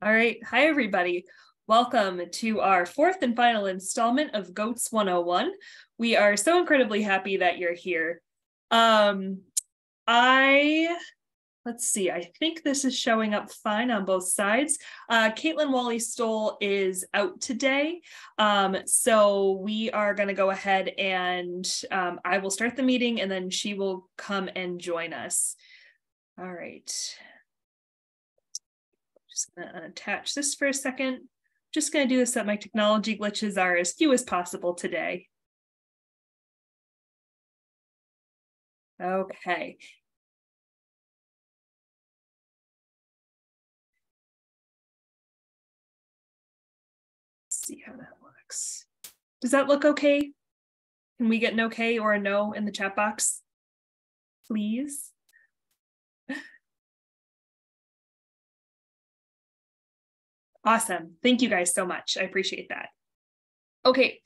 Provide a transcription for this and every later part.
All right. Hi, everybody. Welcome to our fourth and final installment of Goats 101. We are so incredibly happy that you're here. Let's see, I think this is showing up fine on both sides. Caitlin Wally-Stoll is out today. So we are going to go ahead and I will start the meeting and then she will come and join us. All right. Just going to unattach this for a second. Just going to do this so that my technology glitches are as few as possible today. Okay. Let's see how that looks. Does that look okay? Can we get an okay or a no in the chat box, please? Awesome. Thank you guys so much. I appreciate that. Okay.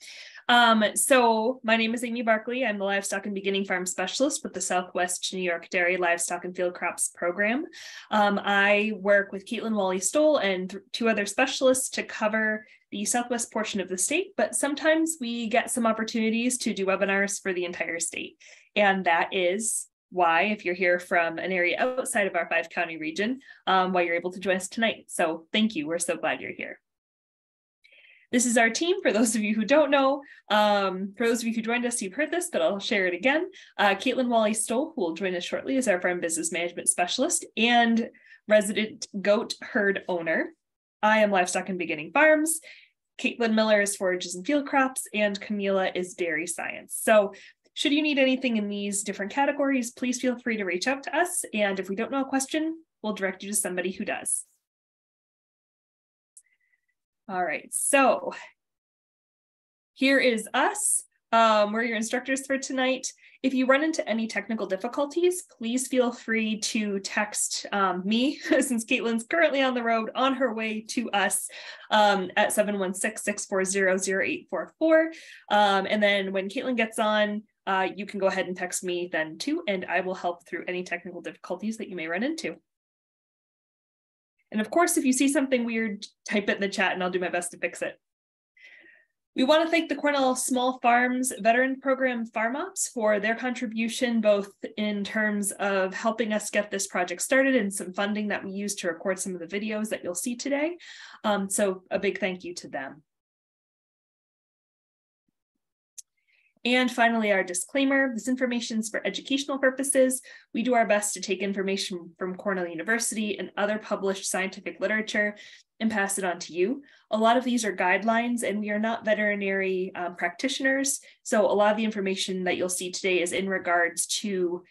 So my name is Amy Barkley. I'm the Livestock and Beginning Farm Specialist with the Southwest New York Dairy Livestock and Field Crops Program. I work with Caitlin Wally-Stoll and two other specialists to cover the Southwest portion of the state, but sometimes we get some opportunities to do webinars for the entire state. And that is why, if you're here from an area outside of our 5-county region, why you're able to join us tonight. So thank you. We're so glad you're here. This is our team. For those of you who don't know, for those of you who joined us, you've heard this, but I'll share it again. Caitlin Wally-Stoll, who will join us shortly, is our farm business management specialist and resident goat herd owner. I am Livestock and Beginning Farms. Caitlin Miller is forages and field crops, and Camila is dairy science. So should you need anything in these different categories, please feel free to reach out to us. And if we don't know a question, we'll direct you to somebody who does. All right, so here is us. We're your instructors for tonight. If you run into any technical difficulties, please feel free to text me, since Caitlin's currently on the road on her way to us at 716-640-0844. And then when Caitlin gets on, you can go ahead and text me then too, and I will help through any technical difficulties that you may run into. And of course, if you see something weird, type it in the chat and I'll do my best to fix it. We want to thank the Cornell Small Farms Veteran Program Farm Ops for their contribution, both in terms of helping us get this project started and some funding that we used to record some of the videos that you'll see today. So a big thank you to them. And finally, our disclaimer, this information is for educational purposes. We do our best to take information from Cornell University and other published scientific literature and pass it on to you. A lot of these are guidelines and we are not veterinary practitioners. So a lot of the information that you'll see today is in regards to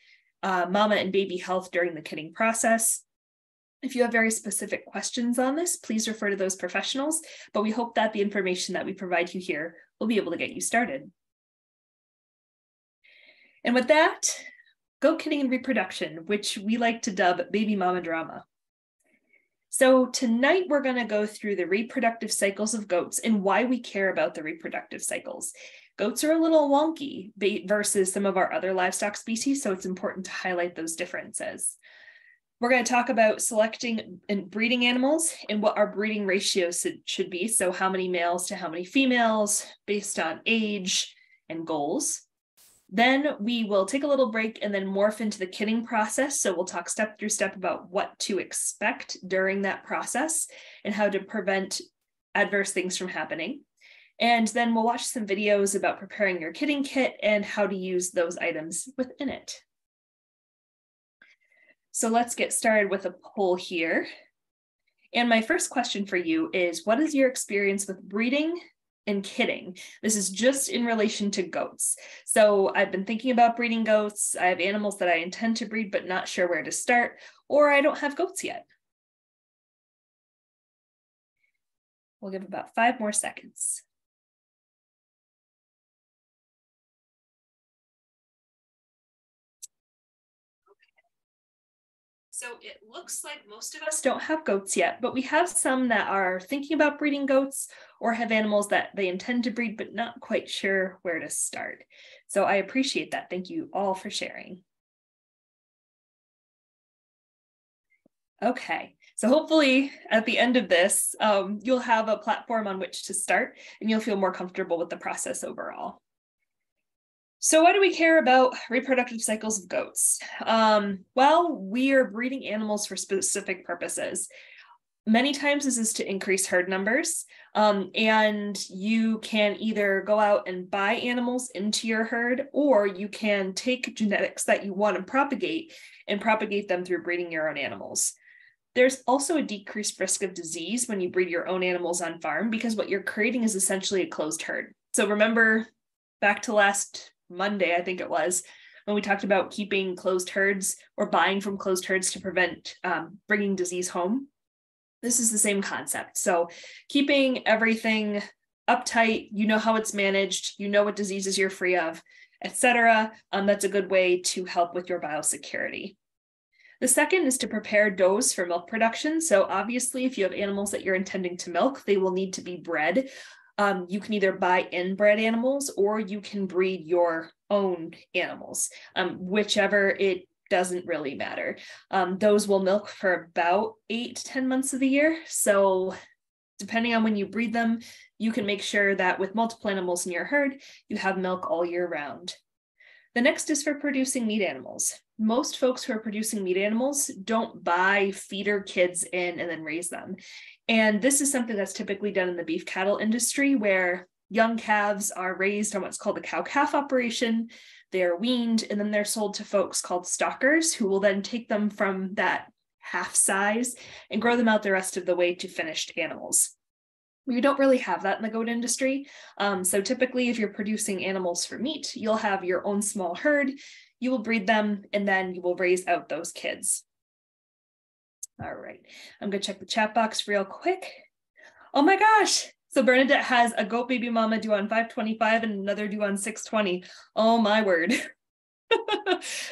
mama and baby health during the kidding process. If you have very specific questions on this, please refer to those professionals, but we hope that the information that we provide you here will be able to get you started. And with that, goat kidding and reproduction, which we like to dub baby mama drama. So tonight we're going to go through the reproductive cycles of goats and why we care about the reproductive cycles. Goats are a little wonky versus some of our other livestock species, so it's important to highlight those differences. We're going to talk about selecting and breeding animals and what our breeding ratios should be. So how many males to how many females based on age and goals. Then we will take a little break and then morph into the kidding process. So we'll talk step through step about what to expect during that process and how to prevent adverse things from happening. And then we'll watch some videos about preparing your kidding kit and how to use those items within it. So let's get started with a poll here. And my first question for you is, what is your experience with breeding and kidding? This is just in relation to goats. So I've been thinking about breeding goats. I have animals that I intend to breed, but not sure where to start, or I don't have goats yet. We'll give about 5 more seconds. So it looks like most of us don't have goats yet, but we have some that are thinking about breeding goats or have animals that they intend to breed, but not quite sure where to start. So I appreciate that. Thank you all for sharing. Okay, so hopefully at the end of this, you'll have a platform on which to start and you'll feel more comfortable with the process overall. So why do we care about reproductive cycles of goats? Well, we are breeding animals for specific purposes. Many times this is to increase herd numbers, and you can either go out and buy animals into your herd, or you can take genetics that you want to propagate and propagate them through breeding your own animals. There's also a decreased risk of disease when you breed your own animals on farm, because what you're creating is essentially a closed herd. So remember back to last Monday, I think it was, when we talked about keeping closed herds or buying from closed herds to prevent bringing disease home. This is the same concept. So keeping everything uptight, you know how it's managed, you know what diseases you're free of, etc. That's a good way to help with your biosecurity. The second is to prepare does for milk production. So obviously, if you have animals that you're intending to milk, they will need to be bred. You can either buy inbred animals or you can breed your own animals, whichever, it doesn't really matter. Those will milk for about 8 to 10 months of the year. So depending on when you breed them, you can make sure that with multiple animals in your herd, you have milk all year round. The next is for producing meat animals. Most folks who are producing meat animals don't buy feeder kids in and then raise them. And this is something that's typically done in the beef cattle industry, where young calves are raised on what's called the cow-calf operation. They're weaned and then they're sold to folks called stockers, who will then take them from that half size and grow them out the rest of the way to finished animals. We don't really have that in the goat industry. So typically, if you're producing animals for meat, you'll have your own small herd, you will breed them, and then you will raise out those kids. All right, I'm gonna check the chat box real quick. Oh my gosh. So Bernadette has a goat baby mama due on 5/25 and another due on 6/20. Oh my word.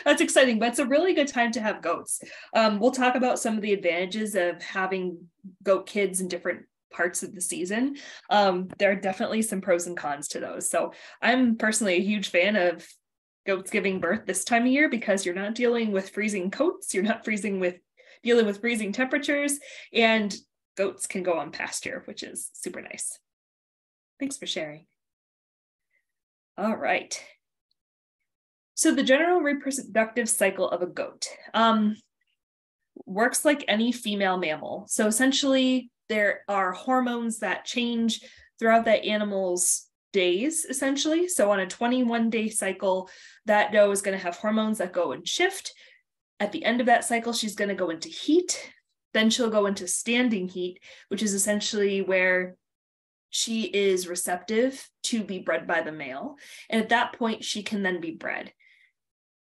That's exciting, but it's a really good time to have goats. We'll talk about some of the advantages of having goat kids in different parts of the season. There are definitely some pros and cons to those. So I'm personally a huge fan of goats giving birth this time of year, because you're not dealing with freezing coats, you're not dealing with freezing temperatures, and goats can go on pasture, which is super nice. Thanks for sharing. All right. So the general reproductive cycle of a goat works like any female mammal. So essentially, there are hormones that change throughout that animal's days, essentially. So on a 21-day cycle, that doe is going to have hormones that go and shift. At the end of that cycle, she's going to go into heat. Then she'll go into standing heat, which is essentially where she is receptive to be bred by the male. And at that point, she can then be bred.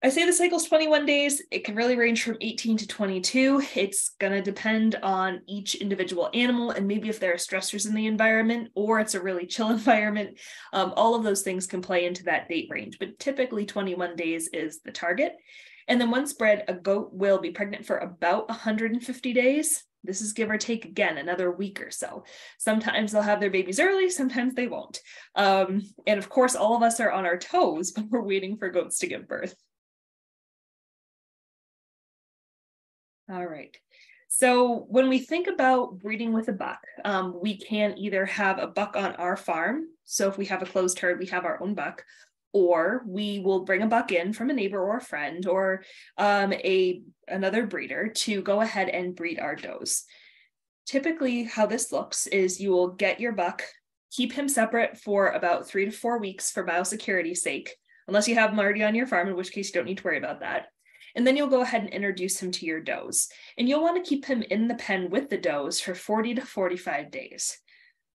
I say the cycle's 21 days. It can really range from 18 to 22. It's going to depend on each individual animal and maybe if there are stressors in the environment or it's a really chill environment. All of those things can play into that date range, but typically 21 days is the target. And then once bred, a goat will be pregnant for about 150 days. This is give or take, again, another week or so. Sometimes they'll have their babies early, sometimes they won't. And of course, all of us are on our toes when we're waiting for goats to give birth. All right. So when we think about breeding with a buck, we can either have a buck on our farm. So if we have a closed herd, we have our own buck, or we will bring a buck in from a neighbor or a friend or another breeder to go ahead and breed our does. Typically, how this looks is you will get your buck, keep him separate for about 3 to 4 weeks for biosecurity's sake, unless you have him already on your farm, in which case you don't need to worry about that. And then you'll go ahead and introduce him to your does. And you'll want to keep him in the pen with the does for 40 to 45 days.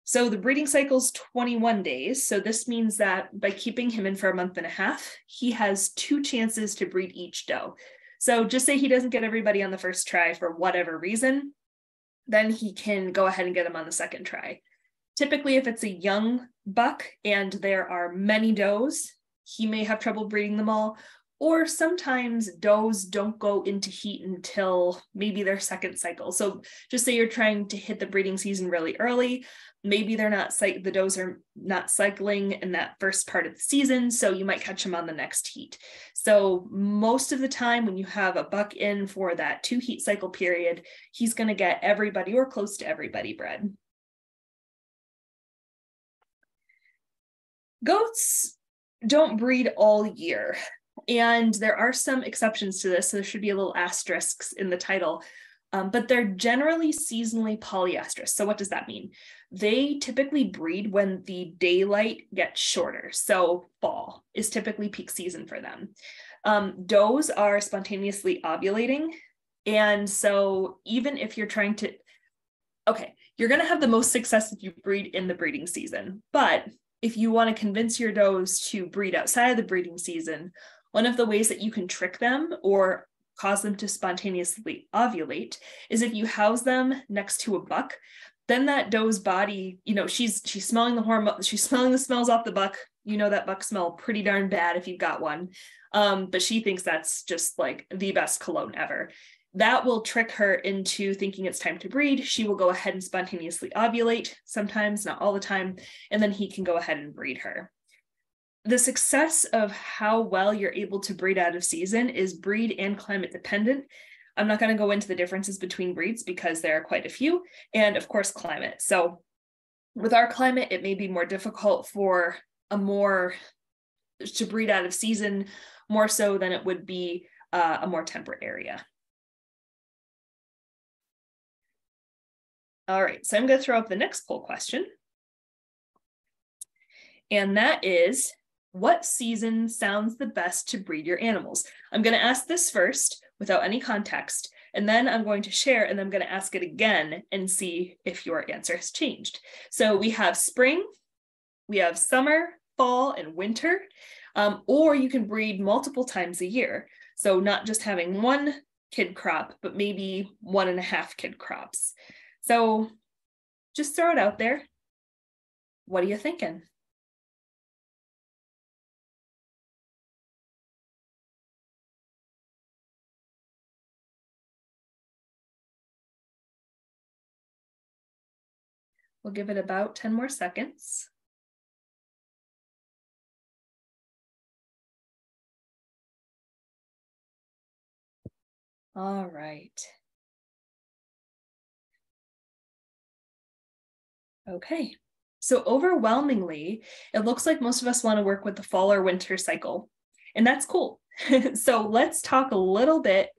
So the breeding cycle is 21 days. So this means that by keeping him in for a month and a half, he has 2 chances to breed each doe. So just say he doesn't get everybody on the first try for whatever reason, then he can go ahead and get them on the second try. Typically, if it's a young buck and there are many does, he may have trouble breeding them all, Or sometimes does don't go into heat until maybe their second cycle. So just say you're trying to hit the breeding season really early. Maybe the does are not cycling in that first part of the season, so you might catch them on the next heat. So most of the time when you have a buck in for that 2 heat cycle period, he's going to get everybody or close to everybody bred. Goats don't breed all year. And there are some exceptions to this, so there should be a little asterisks in the title, but they're generally seasonally polyestrous. So what does that mean? They typically breed when the daylight gets shorter. So fall is typically peak season for them. Does are spontaneously ovulating. And so even if you're trying to, you're going to have the most success if you breed in the breeding season. But if you want to convince your does to breed outside of the breeding season, one of the ways that you can trick them or cause them to spontaneously ovulate is if you house them next to a buck. Then that doe's body, she's smelling the hormone, she's smelling the smells off the buck. That buck smell pretty darn bad if you've got one. But she thinks that's just like the best cologne ever. That will trick her into thinking it's time to breed. She will go ahead and spontaneously ovulate, sometimes, not all the time, and then he can go ahead and breed her. The success of how well you're able to breed out of season is breed and climate dependent. I'm not going to go into the differences between breeds because there are quite a few, and of course climate. So with our climate, it may be more difficult for to breed out of season more so than it would be a more temperate area. All right, so I'm going to throw up the next poll question. And that is, what season sounds the best to breed your animals? I'm going to ask this first without any context, and then I'm going to share, and I'm going to ask it again and see if your answer has changed. So we have spring, we have summer, fall, and winter, or you can breed multiple times a year. So not just having one kid crop, but maybe 1.5 kid crops. So just throw it out there. What are you thinking? We'll give it about 10 more seconds. All right. Okay, so overwhelmingly, it looks like most of us want to work with the fall or winter cycle, and that's cool. So let's talk a little bit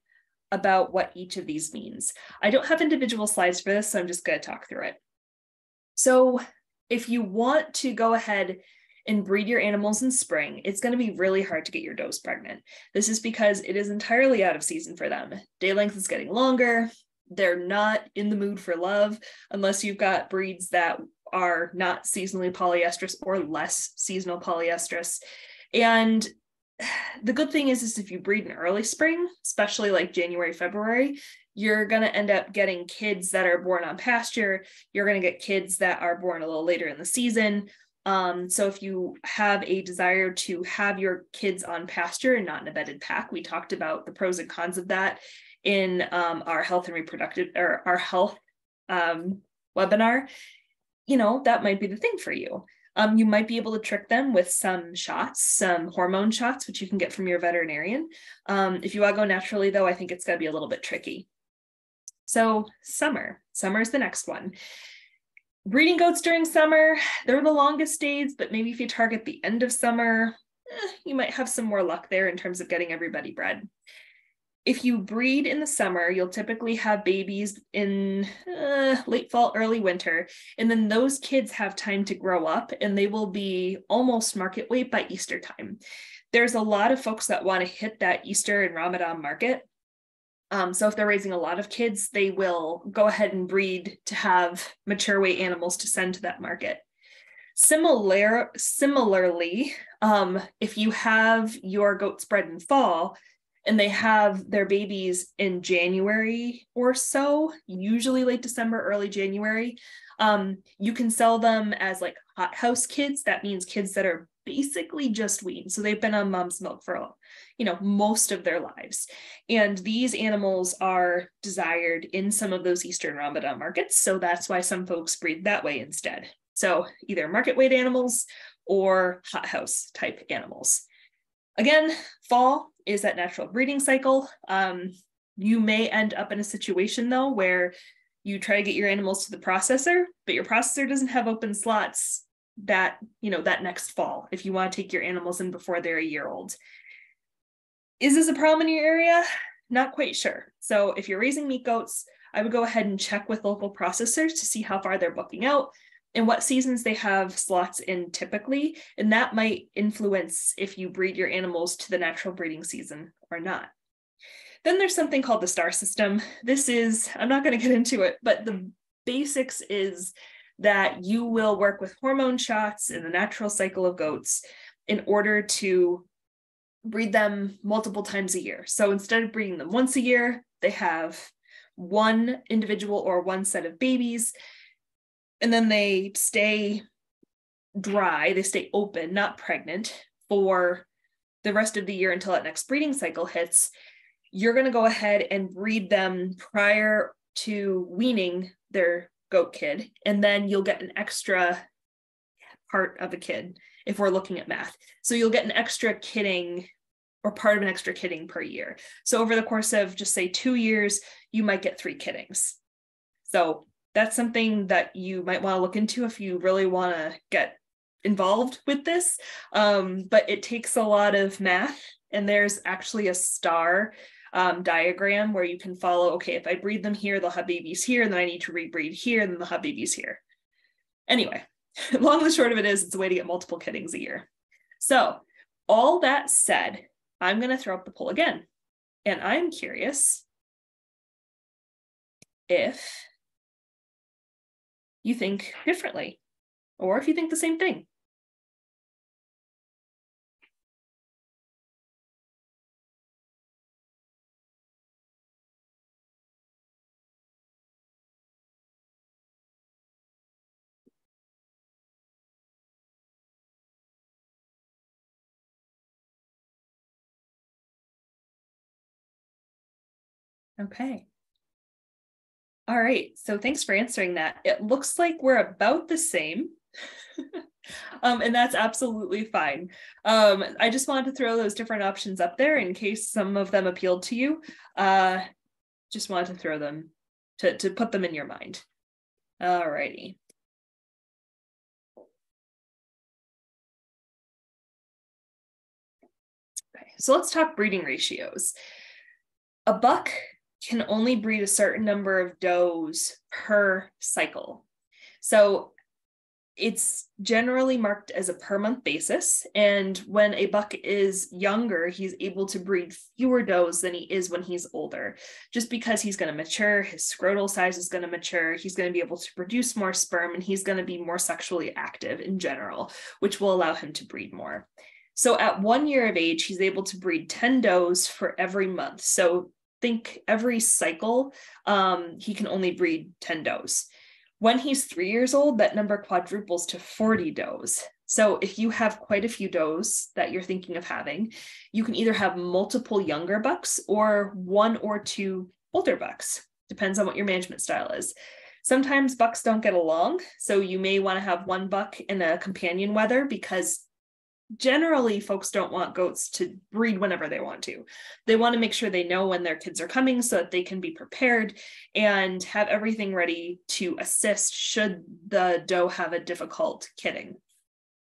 about what each of these means. I don't have individual slides for this, so I'm just going to talk through it. So if you want to go ahead and breed your animals in spring, it's going to be really hard to get your does pregnant. This is because it is entirely out of season for them. Day length is getting longer. They're not in the mood for love unless you've got breeds that are not seasonally polyestrous or less seasonal polyestrous. And the good thing is if you breed in early spring, especially like January, February, you're going to end up getting kids that are born on pasture. You're going to get kids that are born a little later in the season. So if you have a desire to have your kids on pasture and not in a bedded pack, we talked about the pros and cons of that in our health and reproductive, or our health webinar. That might be the thing for you. You might be able to trick them with some shots, some hormone shots, which you can get from your veterinarian. If you want to go naturally, though, I think it's going to be a little bit tricky. So summer is the next one. Breeding goats during summer, they're the longest days, but maybe if you target the end of summer, you might have some more luck there in terms of getting everybody bred. If you breed in the summer, you'll typically have babies in late fall, early winter, and then those kids have time to grow up and they will be almost market weight by Easter time. There's a lot of folks that want to hit that Easter and Ramadan market. So if they're raising a lot of kids, they will go ahead and breed to have mature weight animals to send to that market. Similarly, if you have your goats bred in fall and they have their babies in January or so, usually late December, early January. You can sell them as like hothouse kids. That means kids that are basically just weaned. So they've been on mom's milk for, most of their lives. And these animals are desired in some of those Eastern Ramadan markets. So that's why some folks breed that way instead. So either market weight animals or hothouse type animals. Again, fall is that natural breeding cycle. You may end up in a situation though, where you try to get your animals to the processor, but your processor doesn't have open slots that next fall, if you want to take your animals in before they're a year old. Is this a problem in your area? Not quite sure. So if you're raising meat goats, I would go ahead and check with local processors to see how far they're booking out and what seasons they have slots in typically. And that might influence if you breed your animals to the natural breeding season or not. Then there's something called the star system. This is, I'm not going to get into it, but the basics is that you will work with hormone shots in the natural cycle of goats in order to breed them multiple times a year. So instead of breeding them once a year, they have one individual or one set of babies, and then they stay dry, they stay open, not pregnant, for the rest of the year until that next breeding cycle hits. You're going to go ahead and breed them prior to weaning their goat kid, and then you'll get an extra part of a kid if we're looking at math. So you'll get an extra kidding or part of an extra kidding per year. So over the course of just say 2 years, you might get 3 kiddings. So that's something that you might want to look into if you really want to get involved with this. But it takes a lot of math, and there's actually a star diagram where you can follow, okay, if I breed them here, they'll have babies here, and then I need to rebreed here, and then they'll have babies here. Anyway, long and the short of it is, it's a way to get multiple kiddings a year. So all that said, I'm going to throw up the poll again. And I'm curious if you think differently, or if you think the same thing. Okay. All right, so thanks for answering that. It looks like we're about the same. And that's absolutely fine. I just wanted to throw those different options up there in case some of them appealed to you. Just wanted to throw them, to put them in your mind. All righty. Okay, so let's talk breeding ratios. A buck can only breed a certain number of does per cycle. So it's generally marked as a per month basis. And when a buck is younger, he's able to breed fewer does than he is when he's older, just because he's going to mature, his scrotal size is going to mature, he's going to be able to produce more sperm, and he's going to be more sexually active in general, which will allow him to breed more. So at 1 year of age, he's able to breed 10 does for every month. So think every cycle, he can only breed 10 does. When he's 3 years old, that number quadruples to 40 does. So if you have quite a few does that you're thinking of having, you can either have multiple younger bucks or 1 or 2 older bucks. Depends on what your management style is. Sometimes bucks don't get along, so you may want to have 1 buck in a companion wether, because generally folks don't want goats to breed whenever they want to. They want to make sure they know when their kids are coming so that they can be prepared and have everything ready to assist should the doe have a difficult kidding.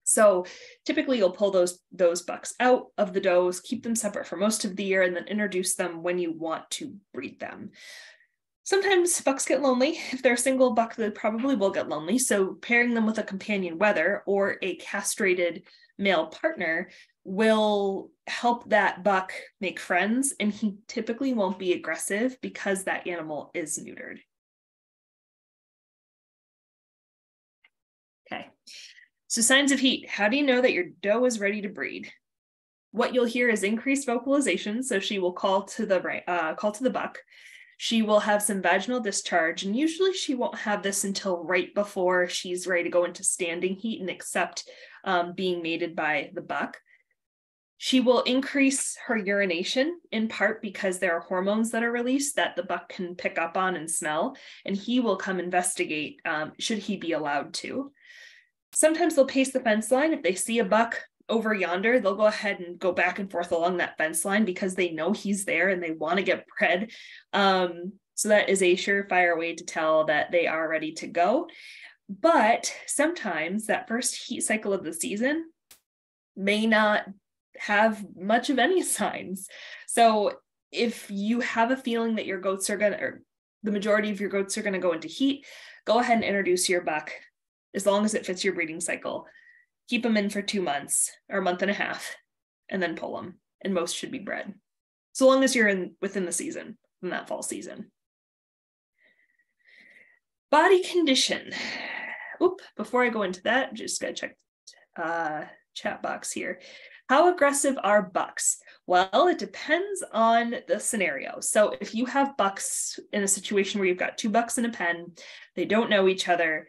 So typically you'll pull those bucks out of the does, keep them separate for most of the year, and then introduce them when you want to breed them. Sometimes bucks get lonely. If they're a single buck, they probably will get lonely. So pairing them with a companion wether or a castrated male partner will help that buck make friends, and he typically won't be aggressive because that animal is neutered. Okay, so signs of heat. How do you know that your doe is ready to breed? what you'll hear is increased vocalization. So she will call to the buck. She will have some vaginal discharge, and usually she won't have this until right before she's ready to go into standing heat and accept being mated by the buck. She will increase her urination, in part because there are hormones that are released that the buck can pick up on and smell, and he will come investigate should he be allowed to. Sometimes they'll pace the fence line. If they see a buck over yonder, they'll go ahead and go back and forth along that fence line because they know he's there and they want to get bred. So that is a surefire way to tell that they are ready to go. But sometimes that first heat cycle of the season may not have much of any signs. So if you have a feeling that your goats are or the majority of your goats are going to go into heat, go ahead and introduce your buck as long as it fits your breeding cycle. Keep them in for 2 months or a month and a half, and then pull them. And most should be bred, so long as you're within the season, in that fall season. Body condition. Before I go into that, just gotta check chat box here. How aggressive are bucks? Well, it depends on the scenario. So if you have bucks in a situation where you've got 2 bucks in a pen, they don't know each other,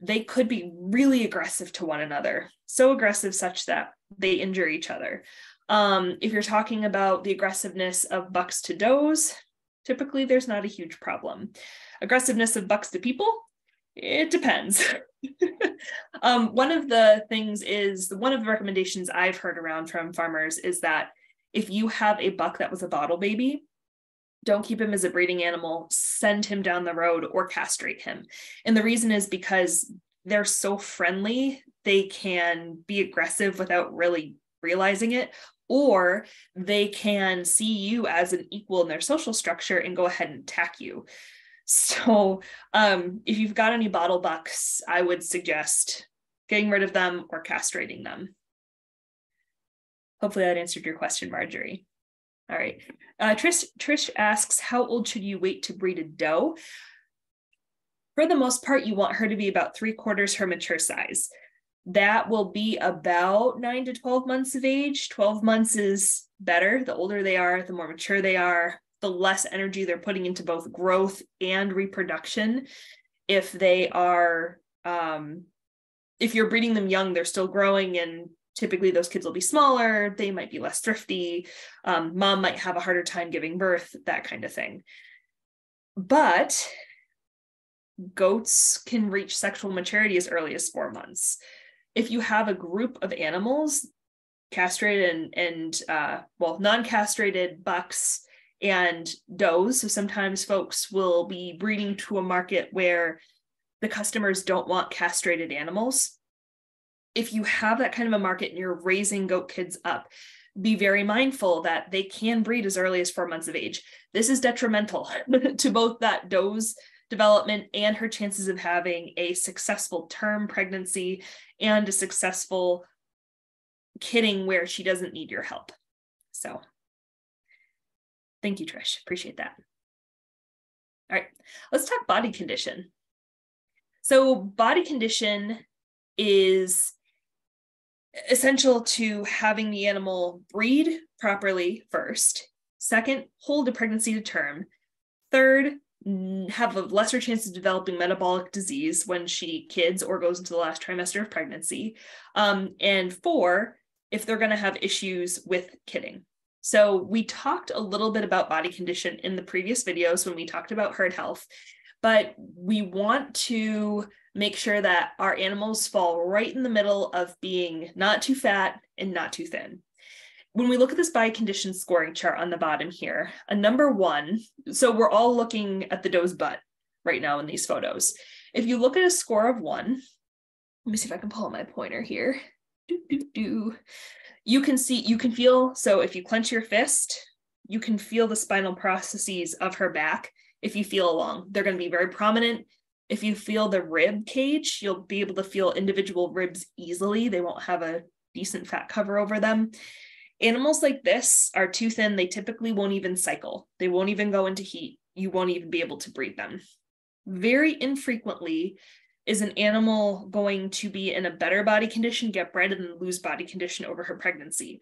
they could be really aggressive to one another, so aggressive such that they injure each other. If you're talking about the aggressiveness of bucks to does, typically there's not a huge problem. Aggressiveness of bucks to people, it depends. One of the recommendations I've heard around from farmers is that if you have a buck that was a bottle baby, don't keep him as a breeding animal, send him down the road or castrate him. And the reason is because they're so friendly, they can be aggressive without really realizing it, or they can see you as an equal in their social structure and go ahead and attack you. So if you've got any bottle bucks, I would suggest getting rid of them or castrating them. Hopefully that answered your question, Marjorie. All right. Trish asks, how old should you wait to breed a doe? For the most part, you want her to be about 3/4 her mature size. That will be about 9 to 12 months of age. 12 months is better. The older they are, the more mature they are, the less energy they're putting into both growth and reproduction. If they are, if you're breeding them young, they're still growing, and typically those kids will be smaller, they might be less thrifty, mom might have a harder time giving birth, that kind of thing. But goats can reach sexual maturity as early as 4 months. If you have a group of animals, castrated and non-castrated bucks and does, so sometimes folks will be breeding to a market where the customers don't want castrated animals. If you have that kind of a market and you're raising goat kids up, be very mindful that they can breed as early as 4 months of age. This is detrimental to both that doe's development and her chances of having a successful term pregnancy and a successful kidding where she doesn't need your help. So thank you, Trish. Appreciate that. All right, let's talk body condition. So body condition is essential to having the animal breed properly first. Second, hold a pregnancy to term. Third, have a lesser chance of developing metabolic disease when she kids or goes into the last trimester of pregnancy. And 4, if they're going to have issues with kidding. So we talked a little bit about body condition in the previous videos when we talked about herd health, but we want to make sure that our animals fall right in the middle of being not too fat and not too thin. When we look at this body condition scoring chart on the bottom here, a number 1, so we're all looking at the doe's butt right now in these photos. If you look at a score of 1, let me see if I can pull out my pointer here. You can feel, so if you clench your fist, you can feel the spinal processes of her back. If you feel along, they're going to be very prominent. If you feel the rib cage, you'll be able to feel individual ribs easily. They won't have a decent fat cover over them. Animals like this are too thin. They typically won't even cycle. They won't even go into heat. You won't even be able to breed them. Very infrequently is an animal going to be in a better body condition, get bred, and then lose body condition over her pregnancy.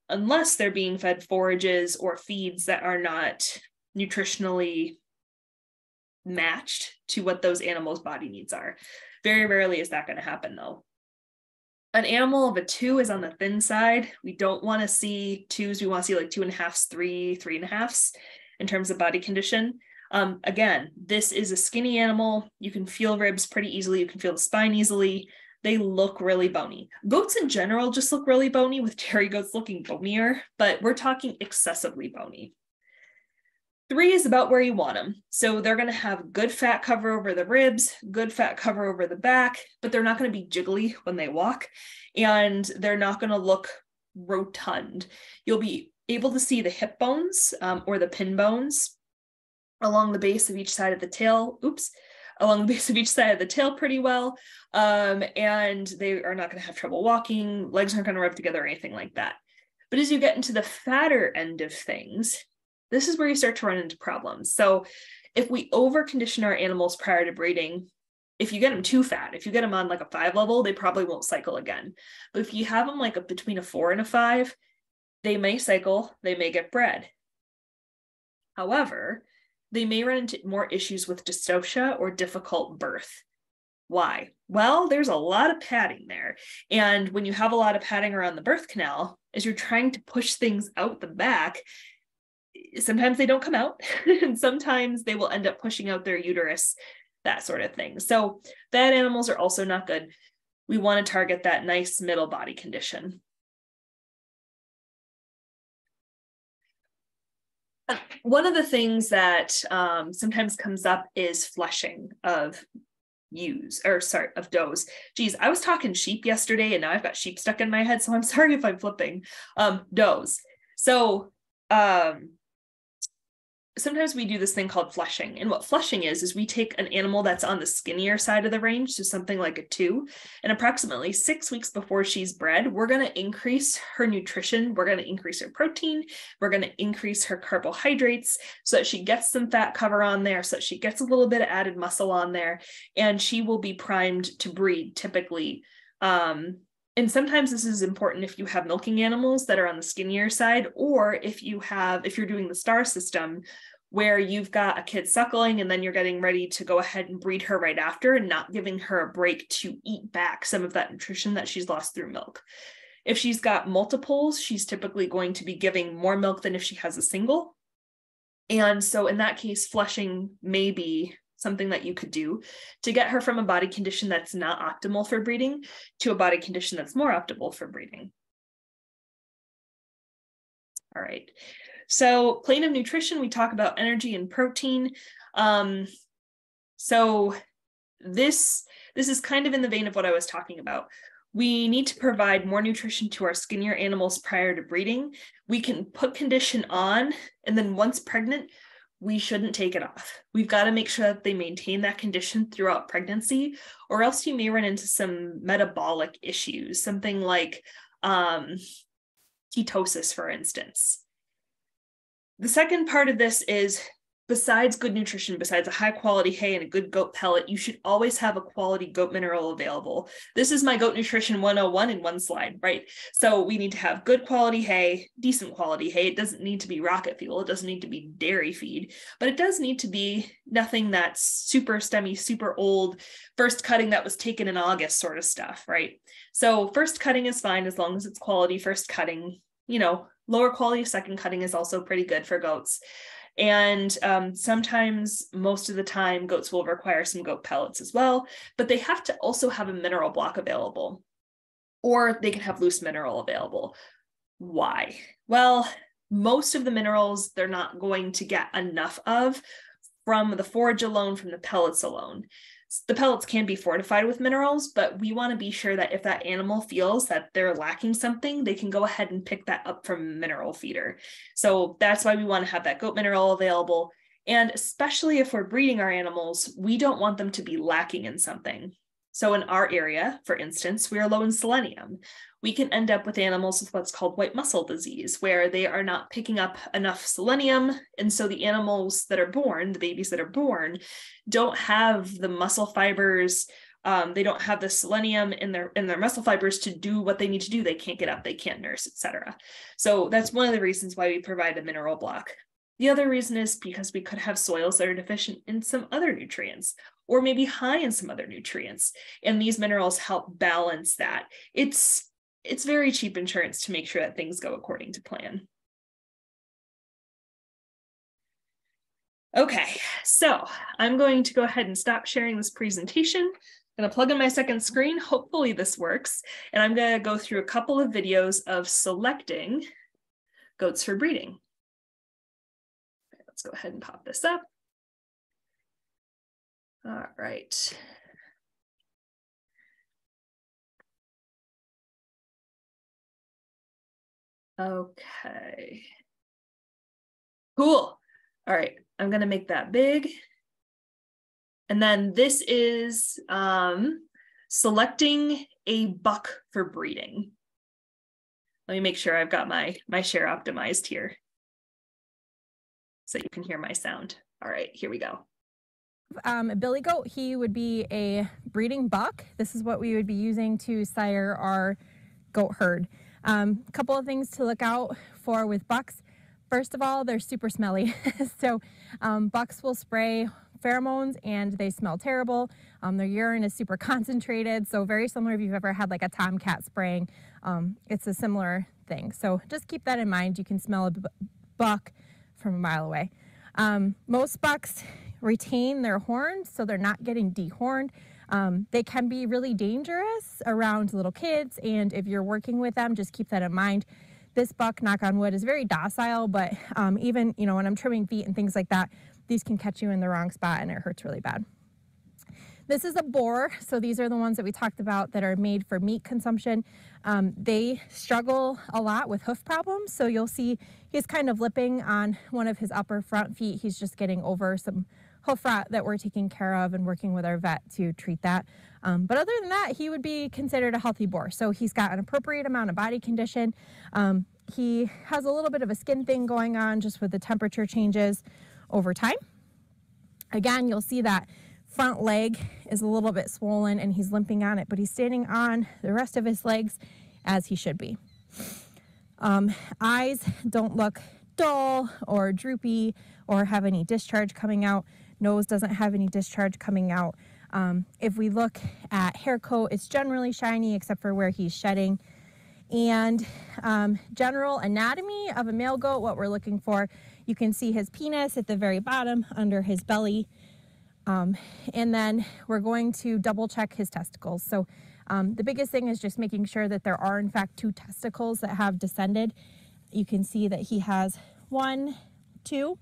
unless they're being fed forages or feeds that are not nutritionally matched to what those animals' body needs are. Very rarely is that going to happen though. An animal of a 2 is on the thin side. We don't want to see 2s. We want to see like 2.5s, 3.5s in terms of body condition. Again, this is a skinny animal. You can feel ribs pretty easily. You can feel the spine easily. They look really bony. Goats in general just look really bony, with dairy goats looking bonier, but we're talking excessively bony. 3 is about where you want them. So they're going to have good fat cover over the ribs, good fat cover over the back, but they're not going to be jiggly when they walk, and they're not going to look rotund. You'll be able to see the hip bones or the pin bones along the base of each side of the tail. Along the base of each side of the tail pretty well. And they are not going to have trouble walking. Legs aren't going to rub together or anything like that. But as you get into the fatter end of things, this is where you start to run into problems. So if we over-condition our animals prior to breeding, if you get them too fat, if you get them on like a 5 level, they probably won't cycle again. But if you have them like between a 4 and a 5, they may cycle, they may get bred. However, they may run into more issues with dystocia or difficult birth. Why? Well, there's a lot of padding there. And when you have a lot of padding around the birth canal, as you're trying to push things out the back, sometimes they don't come out, and sometimes they will end up pushing out their uterus, that sort of thing. So fat animals are also not good. We want to target that nice middle body condition. One of the things that sometimes comes up is fleshing of does. Geez, I was talking sheep yesterday and now I've got sheep stuck in my head, so I'm sorry if I'm flipping. Does. So sometimes we do this thing called fleshing. And what fleshing is we take an animal that's on the skinnier side of the range, so something like a 2, and approximately 6 weeks before she's bred, we're going to increase her nutrition. We're going to increase her protein. We're going to increase her carbohydrates so that she gets some fat cover on there, so that she gets a little bit of added muscle on there, and she will be primed to breed typically. And sometimes this is important if you have milking animals that are on the skinnier side, or if you're doing the star system where you've got a kid suckling and then you're getting ready to go ahead and breed her right after and not giving her a break to eat back some of that nutrition that she's lost through milk. If she's got multiples, she's typically going to be giving more milk than if she has a single. And so in that case, fleshing may be something that you could do to get her from a body condition that's not optimal for breeding to a body condition that's more optimal for breeding. All right. So plane of nutrition, we talk about energy and protein. So this is kind of in the vein of what I was talking about. We need to provide more nutrition to our skinnier animals prior to breeding. We can put condition on, and then once pregnant, we shouldn't take it off. We've got to make sure that they maintain that condition throughout pregnancy, or else you may run into some metabolic issues, something like ketosis, for instance. The second part of this is, besides good nutrition, besides a high quality hay and a good goat pellet, you should always have a quality goat mineral available. This is my goat nutrition 101 in one slide, right? So we need to have good quality hay, decent quality hay. It doesn't need to be rocket fuel. It doesn't need to be dairy feed, but it does need to be nothing that's super stemmy, super old, first cutting that was taken in August sort of stuff, right? So first cutting is fine as long as it's quality first cutting. Lower quality second cutting is also pretty good for goats. And sometimes, most of the time, goats will require some goat pellets as well, but they have to also have a mineral block available, or they can have loose mineral available. Why? Well, most of the minerals they're not going to get enough of from the forage alone, from the pellets alone. The pellets can be fortified with minerals, but we want to be sure that if that animal feels that they're lacking something, they can go ahead and pick that up from a mineral feeder. So that's why we want to have that goat mineral available. And especially if we're breeding our animals, we don't want them to be lacking in something. So in our area, for instance, we are low in selenium. We can end up with animals with what's called white muscle disease, where they are not picking up enough selenium. And so the animals that are born, the babies that are born, don't have the muscle fibers They don't have the selenium in their muscle fibers to do what they need to do. They can't get up, they can't nurse, etc. So that's one of the reasons why we provide a mineral block. The other reason is because we could have soils that are deficient in some other nutrients, or maybe high in some other nutrients. And these minerals help balance that. It's very cheap insurance to make sure that things go according to plan. Okay, so I'm going to go ahead and stop sharing this presentation. I'm going to plug in my second screen. Hopefully this works. And I'm going to go through a couple of videos of selecting goats for breeding. Let's go ahead and pop this up. All right. Okay. Cool. All right, I'm gonna make that big. And then this is selecting a buck for breeding. Let me make sure I've got my share optimized here so you can hear my sound. All right, here we go. A billy goat, he would be a breeding buck. This is what we would be using to sire our goat herd. A couple of things to look out for with bucks. First of all, they're super smelly. So bucks will spray pheromones and they smell terrible. Their urine is super concentrated. So very similar if you've ever had like a tomcat spraying, it's a similar thing. So just keep that in mind. You can smell a buck from a mile away. Most bucks retain their horns, so they're not getting dehorned. They can be really dangerous around little kids, and if you're working with them, just keep that in mind. This buck, knock on wood, is very docile, but even, you know, when I'm trimming feet and things like that, these can catch you in the wrong spot and it hurts really bad. This is a boar, so these are the ones that we talked about that are made for meat consumption. They struggle a lot with hoof problems, so you'll see he's kind of lipping on one of his upper front feet. He's just getting over some hoof rot that we're taking care of and working with our vet to treat that. But other than that, he would be considered a healthy boar. So he's got an appropriate amount of body condition. He has a little bit of a skin thing going on just with the temperature changes over time. Again, you'll see that front leg is a little bit swollen and he's limping on it, but he's standing on the rest of his legs as he should be. Eyes don't look dull or droopy or have any discharge coming out. Nose doesn't have any discharge coming out. If we look at hair coat, it's generally shiny except for where he's shedding. And general anatomy of a male goat, what we're looking for, you can see his penis at the very bottom under his belly. And then we're going to double check his testicles. So the biggest thing is just making sure that there are in fact 2 testicles that have descended. You can see that he has 1, 2,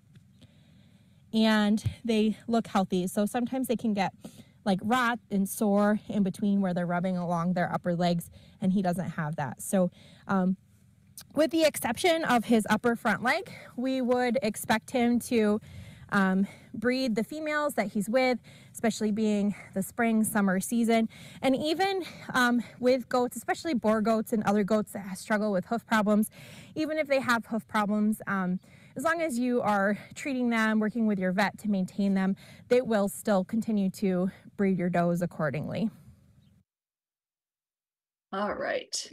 and they look healthy. So sometimes they can get like rot and sore in between where they're rubbing along their upper legs, and he doesn't have that. So with the exception of his upper front leg, we would expect him to breed the females that he's with, especially being the spring, summer season. And even with goats, especially boar goats and other goats that struggle with hoof problems, even if they have hoof problems, as long as you are treating them, working with your vet to maintain them, they will still continue to breed your does accordingly. All right.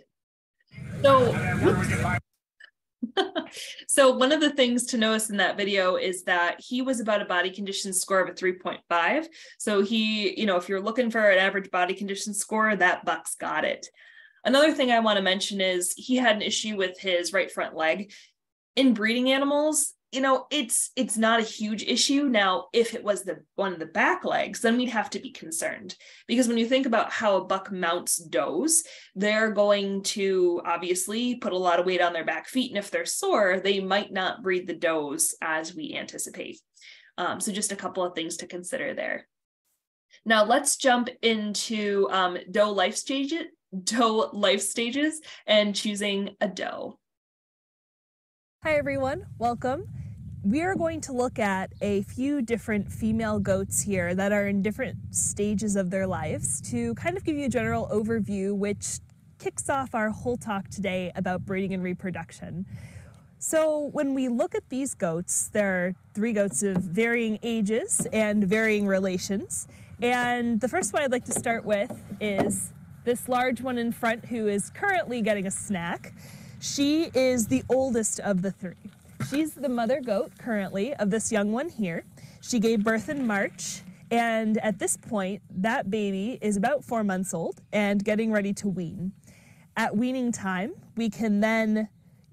So one of the things to notice in that video is that he was about a body condition score of a 3.5. So he, you know, if you're looking for an average body condition score, that buck's got it. Another thing I want to mention is he had an issue with his right front leg. In breeding animals, you know, it's not a huge issue. Now, if it was one of the back legs, then we'd have to be concerned, because when you think about how a buck mounts does, they're going to obviously put a lot of weight on their back feet, and if they're sore, they might not breed the does as we anticipate. So just a couple of things to consider there. Now let's jump into doe life stages and choosing a doe. Hi everyone, welcome. We are going to look at a few different female goats here that are in different stages of their lives to kind of give you a general overview, which kicks off our whole talk today about breeding and reproduction. So when we look at these goats, there are 3 goats of varying ages and varying relations. And the first one I'd like to start with is this large one in front who is currently getting a snack. She is the oldest of the three. She's the mother goat currently of this young one here. She gave birth in March, and at this point, that baby is about 4 months old and getting ready to wean. At weaning time, we can then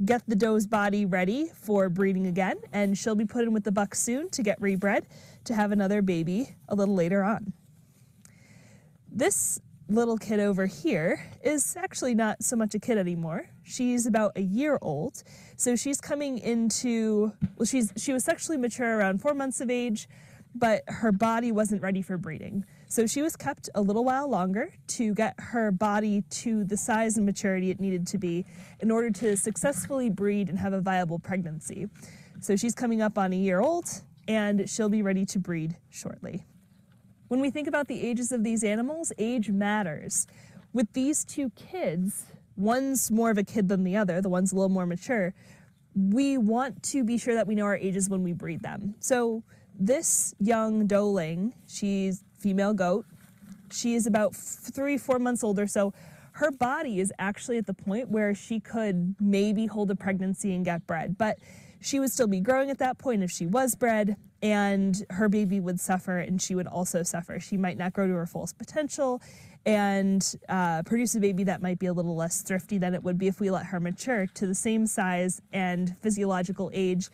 get the doe's body ready for breeding again, and she'll be put in with the buck soon to get rebred to have another baby a little later on. This little kid over here is actually not so much a kid anymore. She's about a year old, so she's coming into, well, she was sexually mature around 4 months of age, but her body wasn't ready for breeding. So she was kept a little while longer to get her body to the size and maturity it needed to be in order to successfully breed and have a viable pregnancy. So she's coming up on a year old, and she'll be ready to breed shortly. When we think about the ages of these animals, age matters. With these two kids, one's more of a kid than the other, the one's a little more mature, we want to be sure that we know our ages when we breed them. So this young doeling, she's female goat, she is about 3-4 months old or so. Her body is actually at the point where she could maybe hold a pregnancy and get bred, but she would still be growing at that point if she was bred, and her baby would suffer and she would also suffer. She might not grow to her fullest potential and produce a baby that might be a little less thrifty than it would be if we let her mature to the same size and physiological age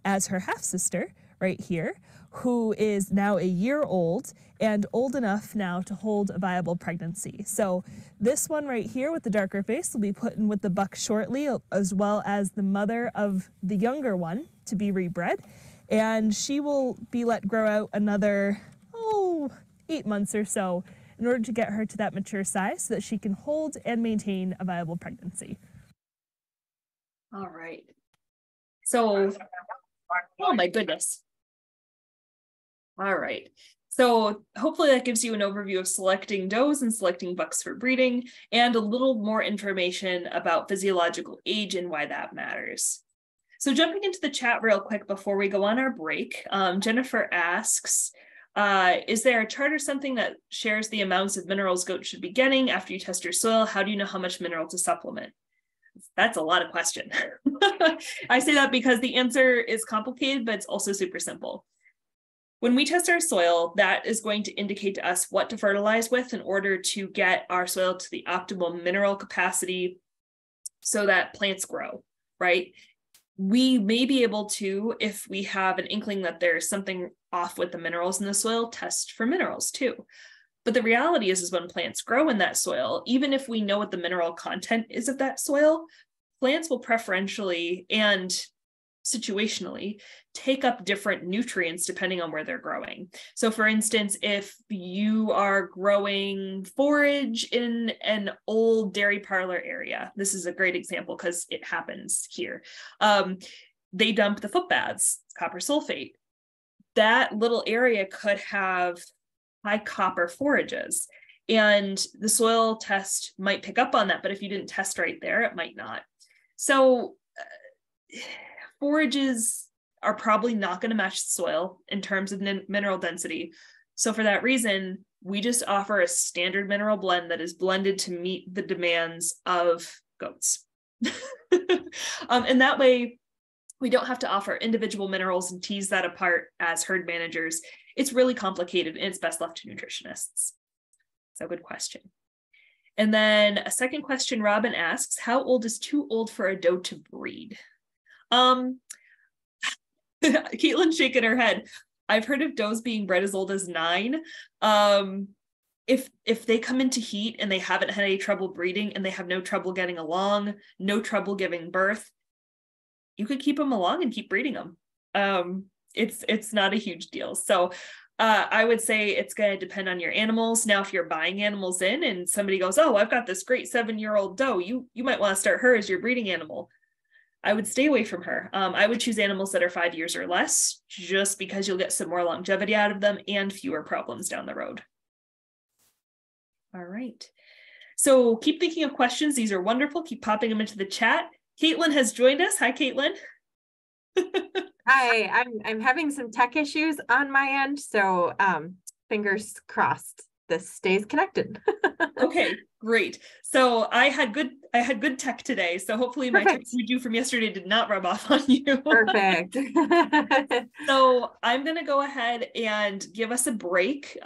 as her half-sister right here, who is now a year old and old enough now to hold a viable pregnancy. So this one right here with the darker face will be put in with the buck shortly, as well as the mother of the younger one to be rebred. And she will be let grow out another, 8 months or so in order to get her to that mature size so that she can hold and maintain a viable pregnancy. All right. So, oh my goodness. All right. So hopefully that gives you an overview of selecting does and selecting bucks for breeding and a little more information about physiological age and why that matters. So jumping into the chat real quick before we go on our break, Jennifer asks, is there a chart or something that shares the amounts of minerals goats should be getting after you test your soil? How do you know how much mineral to supplement? That's a lot of question. I say that because the answer is complicated, but it's also super simple. When we test our soil, that is going to indicate to us what to fertilize with in order to get our soil to the optimal mineral capacity so that plants grow, right? We may be able to, if we have an inkling that there's something off with the minerals in the soil, test for minerals too. But the reality is when plants grow in that soil, even if we know what the mineral content is of that soil, plants will preferentially and situationally take up different nutrients depending on where they're growing. So for instance, if you are growing forage in an old dairy parlor area, this is a great example because it happens here. They dump the footbaths, copper sulfate. That little area could have high copper forages, and the soil test might pick up on that, but if you didn't test right there, it might not. So forages are probably not going to match the soil in terms of mineral density. So for that reason, we just offer a standard mineral blend that is blended to meet the demands of goats. And that way, we don't have to offer individual minerals and tease that apart as herd managers. It's really complicated and it's best left to nutritionists. So good question. And then a second question, Robin asks, how old is too old for a doe to breed? Caitlin's shaking her head. I've heard of does being bred as old as 9. If they come into heat and they haven't had any trouble breeding and they have no trouble getting along, no trouble giving birth, you could keep them along and keep breeding them. It's not a huge deal. So I would say it's going to depend on your animals. Now, if you're buying animals in and somebody goes, oh, I've got this great 7-year-old doe, you might want to start her as your breeding animal. I would stay away from her. I would choose animals that are 5 years or less, just because you'll get some more longevity out of them and fewer problems down the road. All right. So keep thinking of questions. These are wonderful. Keep popping them into the chat. Caitlin has joined us. Hi, Caitlin. Hi, I'm having some tech issues on my end, so fingers crossed this stays connected. Okay, great. So I had good tech today. So hopefully my tech redo from yesterday did not rub off on you. Perfect. So I'm gonna go ahead and give us a break.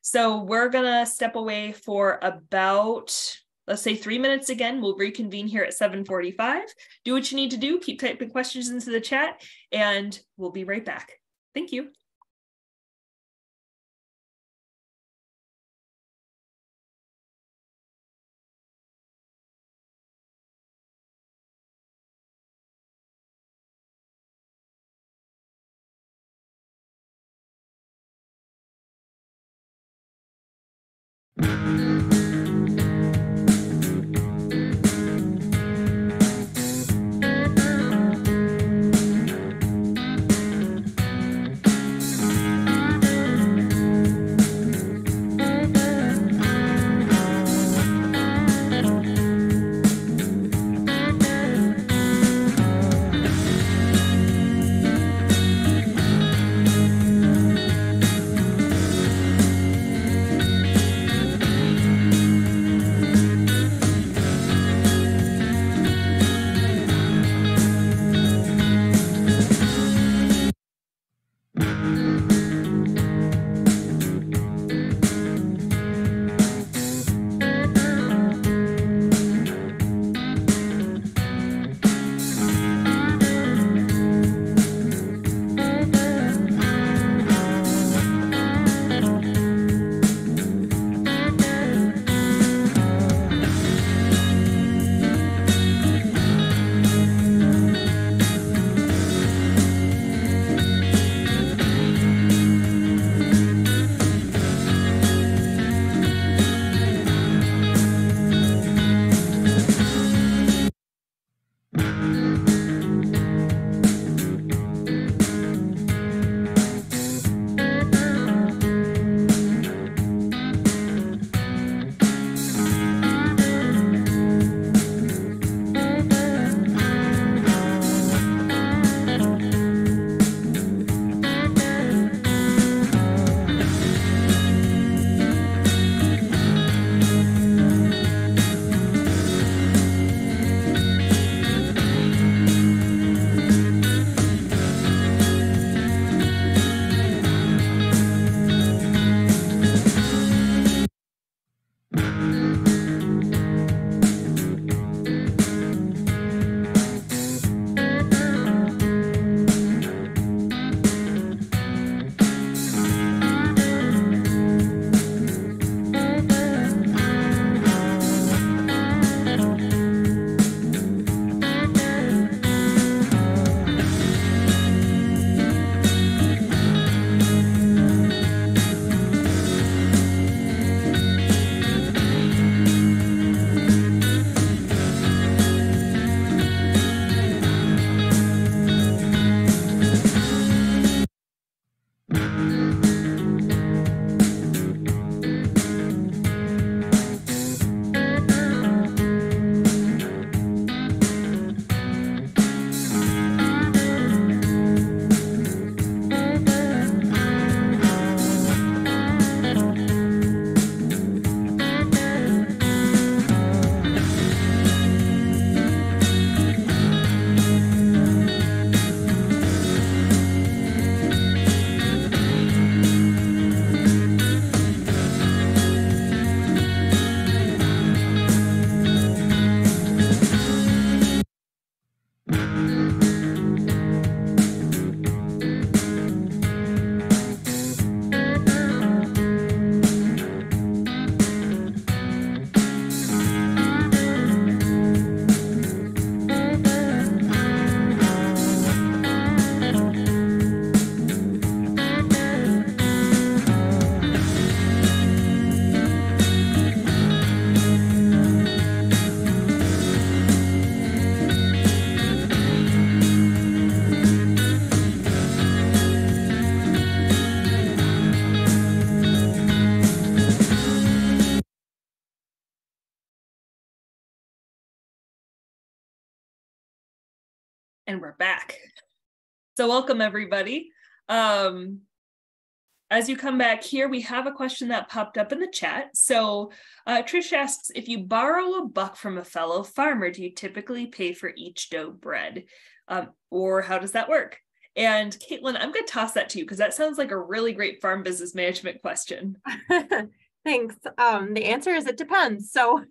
So we're gonna step away for about, let's say 3 minutes again. We'll reconvene here at 7:45. Do what you need to do. Keep typing questions into the chat, and we'll be right back. Thank you. And we're back. So welcome everybody. as you come back here, we have a question that popped up in the chat. So Trish asks, if you borrow a buck from a fellow farmer, do you typically pay for each doe bred? Or how does that work? And Caitlin, I'm going to toss that to you because that sounds like a really great farm business management question. Thanks. The answer is it depends. So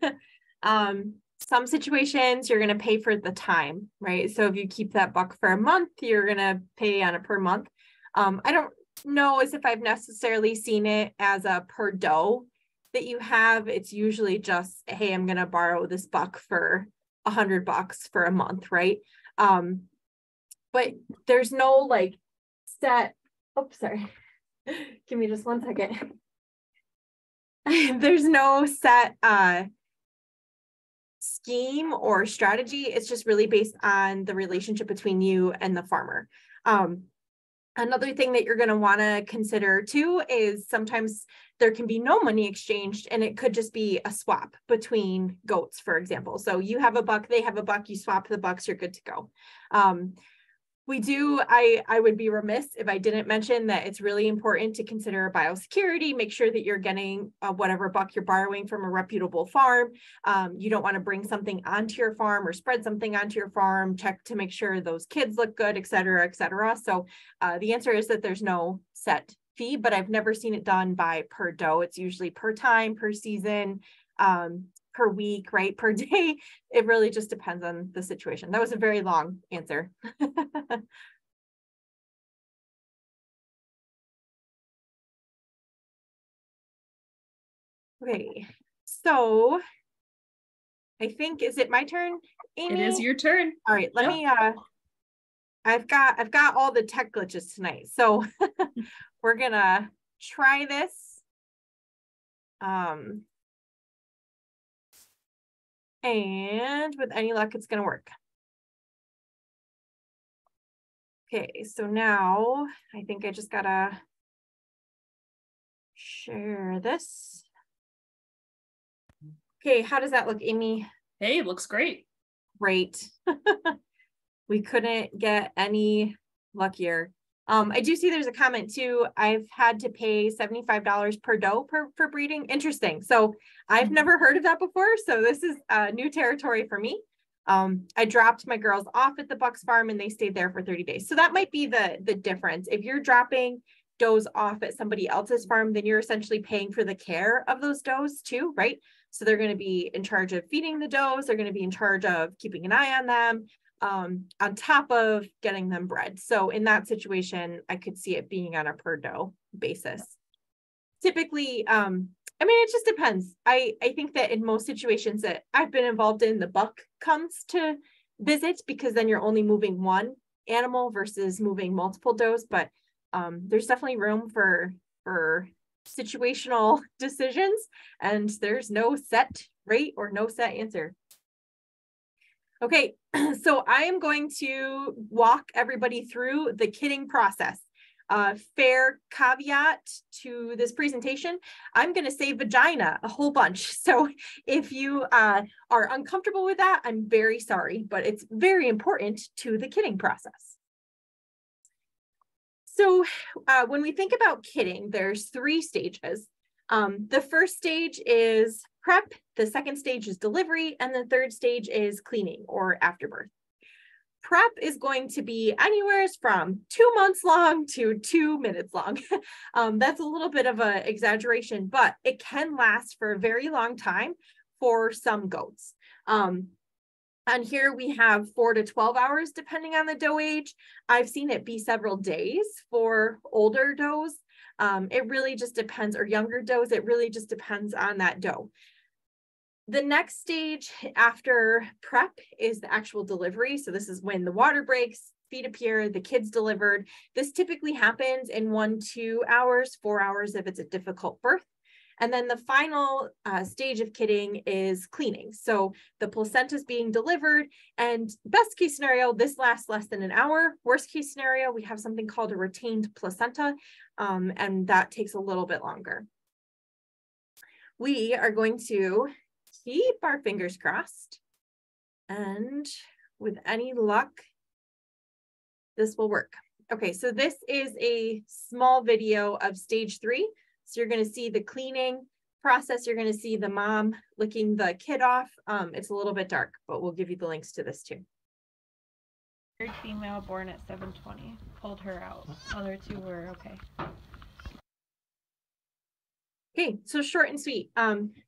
some situations you're going to pay for the time, right? So if you keep that buck for a month, you're going to pay on a per month. I don't know as if I've necessarily seen it as a per doe that you have. It's usually just, hey, I'm going to borrow this buck for $100 for a month, right? But there's no like set, oops, sorry. Give me just 1 second. There's no set scheme or strategy. It's just really based on the relationship between you and the farmer. Another thing that you're going to want to consider too is sometimes there can be no money exchanged and it could just be a swap between goats, for example. So you have a buck, they have a buck, you swap the bucks, you're good to go. I would be remiss if I didn't mention that it's really important to consider biosecurity, make sure that you're getting whatever buck you're borrowing from a reputable farm. You don't want to bring something onto your farm or spread something onto your farm, check to make sure those kids look good, et cetera, et cetera. So the answer is that there's no set fee, but I've never seen it done by per doe. It's usually per time, per season, per week, right? Per day. It really just depends on the situation. That was a very long answer. Okay, so I think, is it my turn, Amy? It is your turn. All right, let me, I've got all the tech glitches tonight. So we're gonna try this. And with any luck, it's going to work. Okay, so now I think I just got to share this. Okay, how does that look, Amy? Hey, it looks great. Great. We couldn't get any luckier. I do see there's a comment too. I've had to pay $75 per doe for breeding. Interesting. So I've never heard of that before. So this is new territory for me. I dropped my girls off at the Bucks farm and they stayed there for 30 days. So that might be the difference. If you're dropping does off at somebody else's farm, then you're essentially paying for the care of those does too, right? So they're going to be in charge of feeding the does. They're going to be in charge of keeping an eye on them. On top of getting them bred. So in that situation, I could see it being on a per doe basis. Typically, I mean, it just depends. I think that in most situations that I've been involved in, the buck comes to visit because then you're only moving one animal versus moving multiple does. But there's definitely room for situational decisions, and there's no set rate or no set answer. Okay, so I am going to walk everybody through the kitting process. Fair caveat to this presentation, I'm going to say vagina a whole bunch. So if you are uncomfortable with that, I'm very sorry, but it's very important to the kitting process. So when we think about kitting, there's 3 stages. The first stage is prep, the second stage is delivery, and the third stage is cleaning or afterbirth. Prep is going to be anywhere from 2 months long to 2 minutes long. That's a little bit of an exaggeration, but it can last for a very long time for some goats. And here we have 4 to 12 hours, depending on the doe age. I've seen it be several days for older does. It really just depends, or younger does, it really just depends on that doe. The next stage after prep is the actual delivery. So this is when the water breaks, feed appear, the kid's delivered. This typically happens in 1 to 2 hours, 4 hours if it's a difficult birth. And then the final stage of kitting is cleaning. So the placenta is being delivered, and best case scenario, this lasts less than an hour. Worst case scenario, we have something called a retained placenta, and that takes a little bit longer. We are going to keep our fingers crossed, and with any luck, this will work. Okay, so this is a small video of stage 3. So you're going to see the cleaning process. You're going to see the mom licking the kid off. It's a little bit dark, but we'll give you the links to this too. Third female born at 7:20. Pulled her out. Other 2 were okay. Okay, so short and sweet.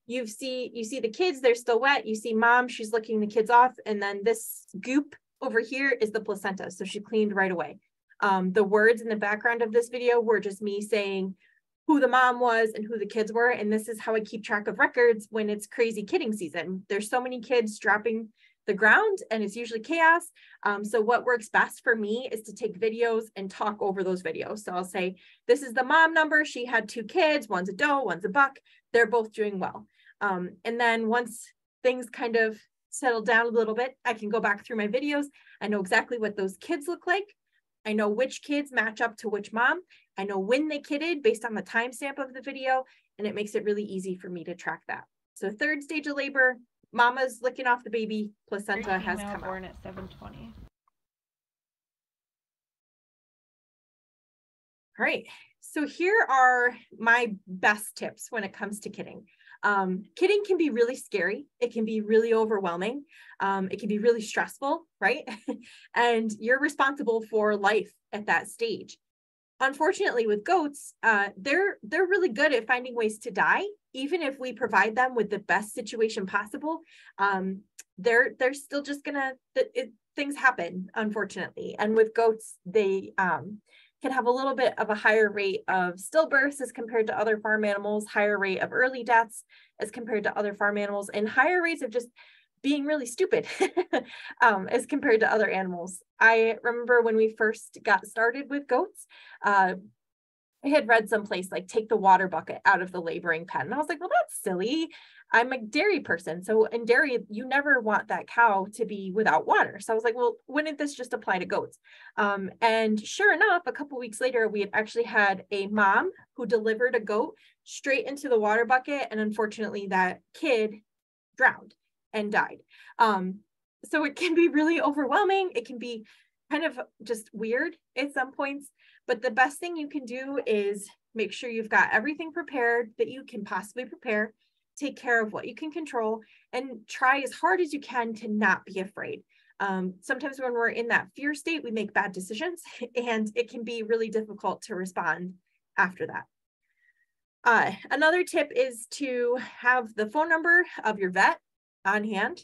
You see the kids, they're still wet. You see mom, she's licking the kids off, and then this goop over here is the placenta. So she cleaned right away. The words in the background of this video were just me saying who the mom was and who the kids were. And this is how I keep track of records when it's crazy kidding season. There's so many kids dropping the ground and it's usually chaos. So what works best for me is to take videos and talk over those videos. So I'll say, this is the mom number. She had 2 kids, one's a doe, one's a buck. They're both doing well. And then once things kind of settle down a little bit, I can go back through my videos. I know exactly what those kids look like. I know which kids match up to which mom. I know when they kidded based on the timestamp of the video, and it makes it really easy for me to track that. So 3rd stage of labor, mama's licking off the baby, placenta has come born out. at 7:20. All right, so here are my best tips when it comes to kidding. Kidding can be really scary. It can be really overwhelming. It can be really stressful, right? And you're responsible for life at that stage. Unfortunately, with goats, they're really good at finding ways to die. Even if we provide them with the best situation possible, they're still just gonna, things happen, unfortunately. And with goats, they can have a little bit of a higher rate of stillbirths as compared to other farm animals, higher rate of early deaths as compared to other farm animals, and higher rates of just being really stupid as compared to other animals. I remember when we first got started with goats, I had read someplace like take the water bucket out of the laboring pen. And I was like, well, that's silly. I'm a dairy person. So in dairy, you never want that cow to be without water. So I was like, well, wouldn't this just apply to goats? And sure enough, a couple weeks later, we had actually had a mom who delivered a goat straight into the water bucket. And unfortunately, that kid drowned and died. So it can be really overwhelming. It can be kind of just weird at some points, but the best thing you can do is make sure you've got everything prepared that you can possibly prepare, take care of what you can control, and try as hard as you can to not be afraid. Sometimes when we're in that fear state, we make bad decisions, and it can be really difficult to respond after that. Another tip is to have the phone number of your vet on hand.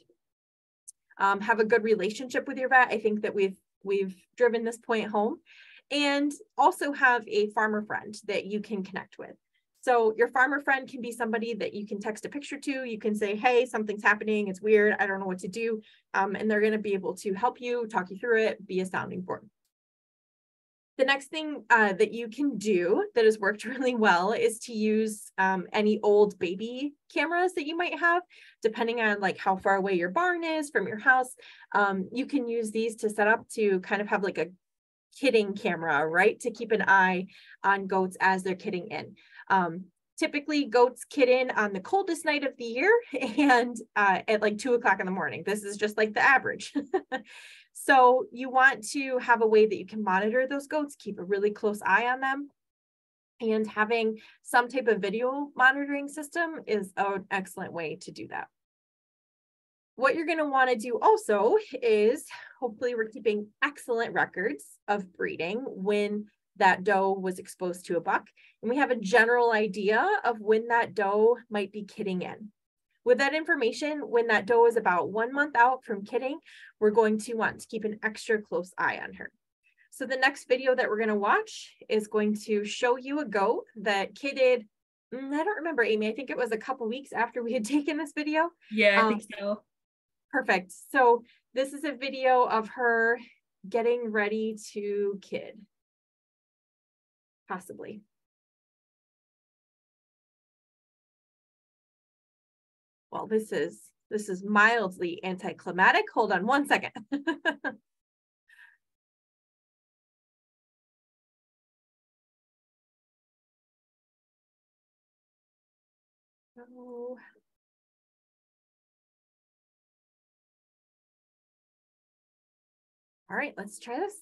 Have a good relationship with your vet. I think that we've driven this point home, and also have a farmer friend that you can connect with. So your farmer friend can be somebody that you can text a picture to. You can say, hey, something's happening. It's weird. I don't know what to do. And they're going to be able to help you, talk you through it, be a sounding board. The next thing that you can do that has worked really well is to use any old baby cameras that you might have, depending on like how far away your barn is from your house. You can use these to set up to kind of have like a kidding camera, right? To keep an eye on goats as they're kidding in. Typically goats kid in on the coldest night of the year and at like 2 o'clock in the morning. This is just like the average. So you want to have a way that you can monitor those goats, keep a really close eye on them. And having some type of video monitoring system is an excellent way to do that. What you're going to want to do also is, hopefully we're keeping excellent records of breeding when that doe was exposed to a buck. And we have a general idea of when that doe might be kidding in. With that information, when that doe is about 1 month out from kidding, we're going to want to keep an extra close eye on her. So the next video that we're going to watch is going to show you a goat that kidded, I don't remember, Amy, I think it was a couple weeks after we had taken this video. Yeah, I think so. Perfect. So this is a video of her getting ready to kid, possibly. Well, this is mildly anticlimactic. Hold on 1 second. Oh. All right, let's try this.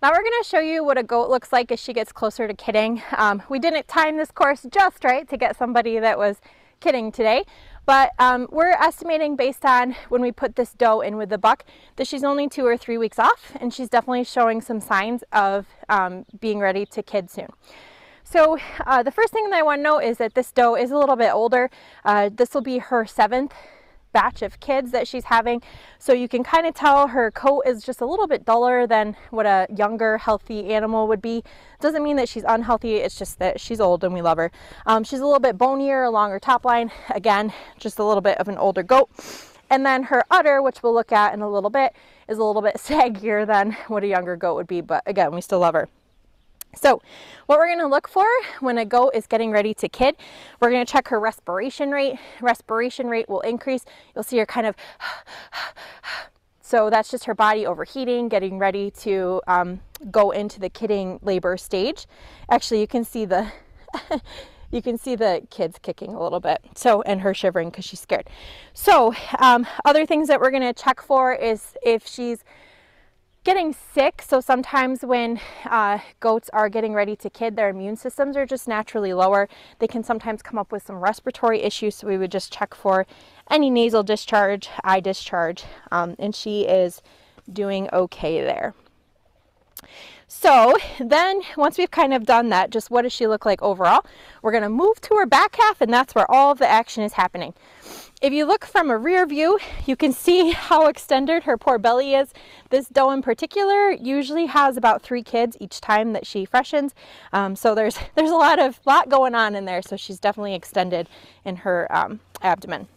Now we're going to show you what a goat looks like as she gets closer to kidding. We didn't time this course just right to get somebody that was kidding today, but we're estimating based on when we put this doe in with the buck that she's only 2 or 3 weeks off, and she's definitely showing some signs of being ready to kid soon. So the first thing that I want to know is that this doe is a little bit older. This will be her 7th batch of kids that she's having, so you can kind of tell her coat is just a little bit duller than what a younger healthy animal would be. Doesn't mean that she's unhealthy, it's just that she's old and we love her. She's a little bit bonier along her top line, again just a little bit of an older goat. And then her udder, which we'll look at in a little bit, is a little bit saggier than what a younger goat would be, but again we still love her. So what we're going to look for when a goat is getting ready to kid, we're going to check her respiration rate. Respiration rate will increase. You'll see her kind of, so that's just her body overheating, getting ready to go into the kidding labor stage. Actually, you can see the you can see the kids kicking a little bit, so, and her shivering because she's scared. So other things that we're going to check for is if she's getting sick. So sometimes when goats are getting ready to kid, their immune systems are just naturally lower. They can sometimes come up with some respiratory issues, so we would just check for any nasal discharge, eye discharge, and she is doing okay there. So then once we've kind of done that, just what does she look like overall, we're going to move to her back half, and that's where all of the action is happening. If you look from a rear view, you can see how extended her poor belly is. This doe in particular usually has about 3 kids each time that she freshens. So there's a lot going on in there. So she's definitely extended in her abdomen.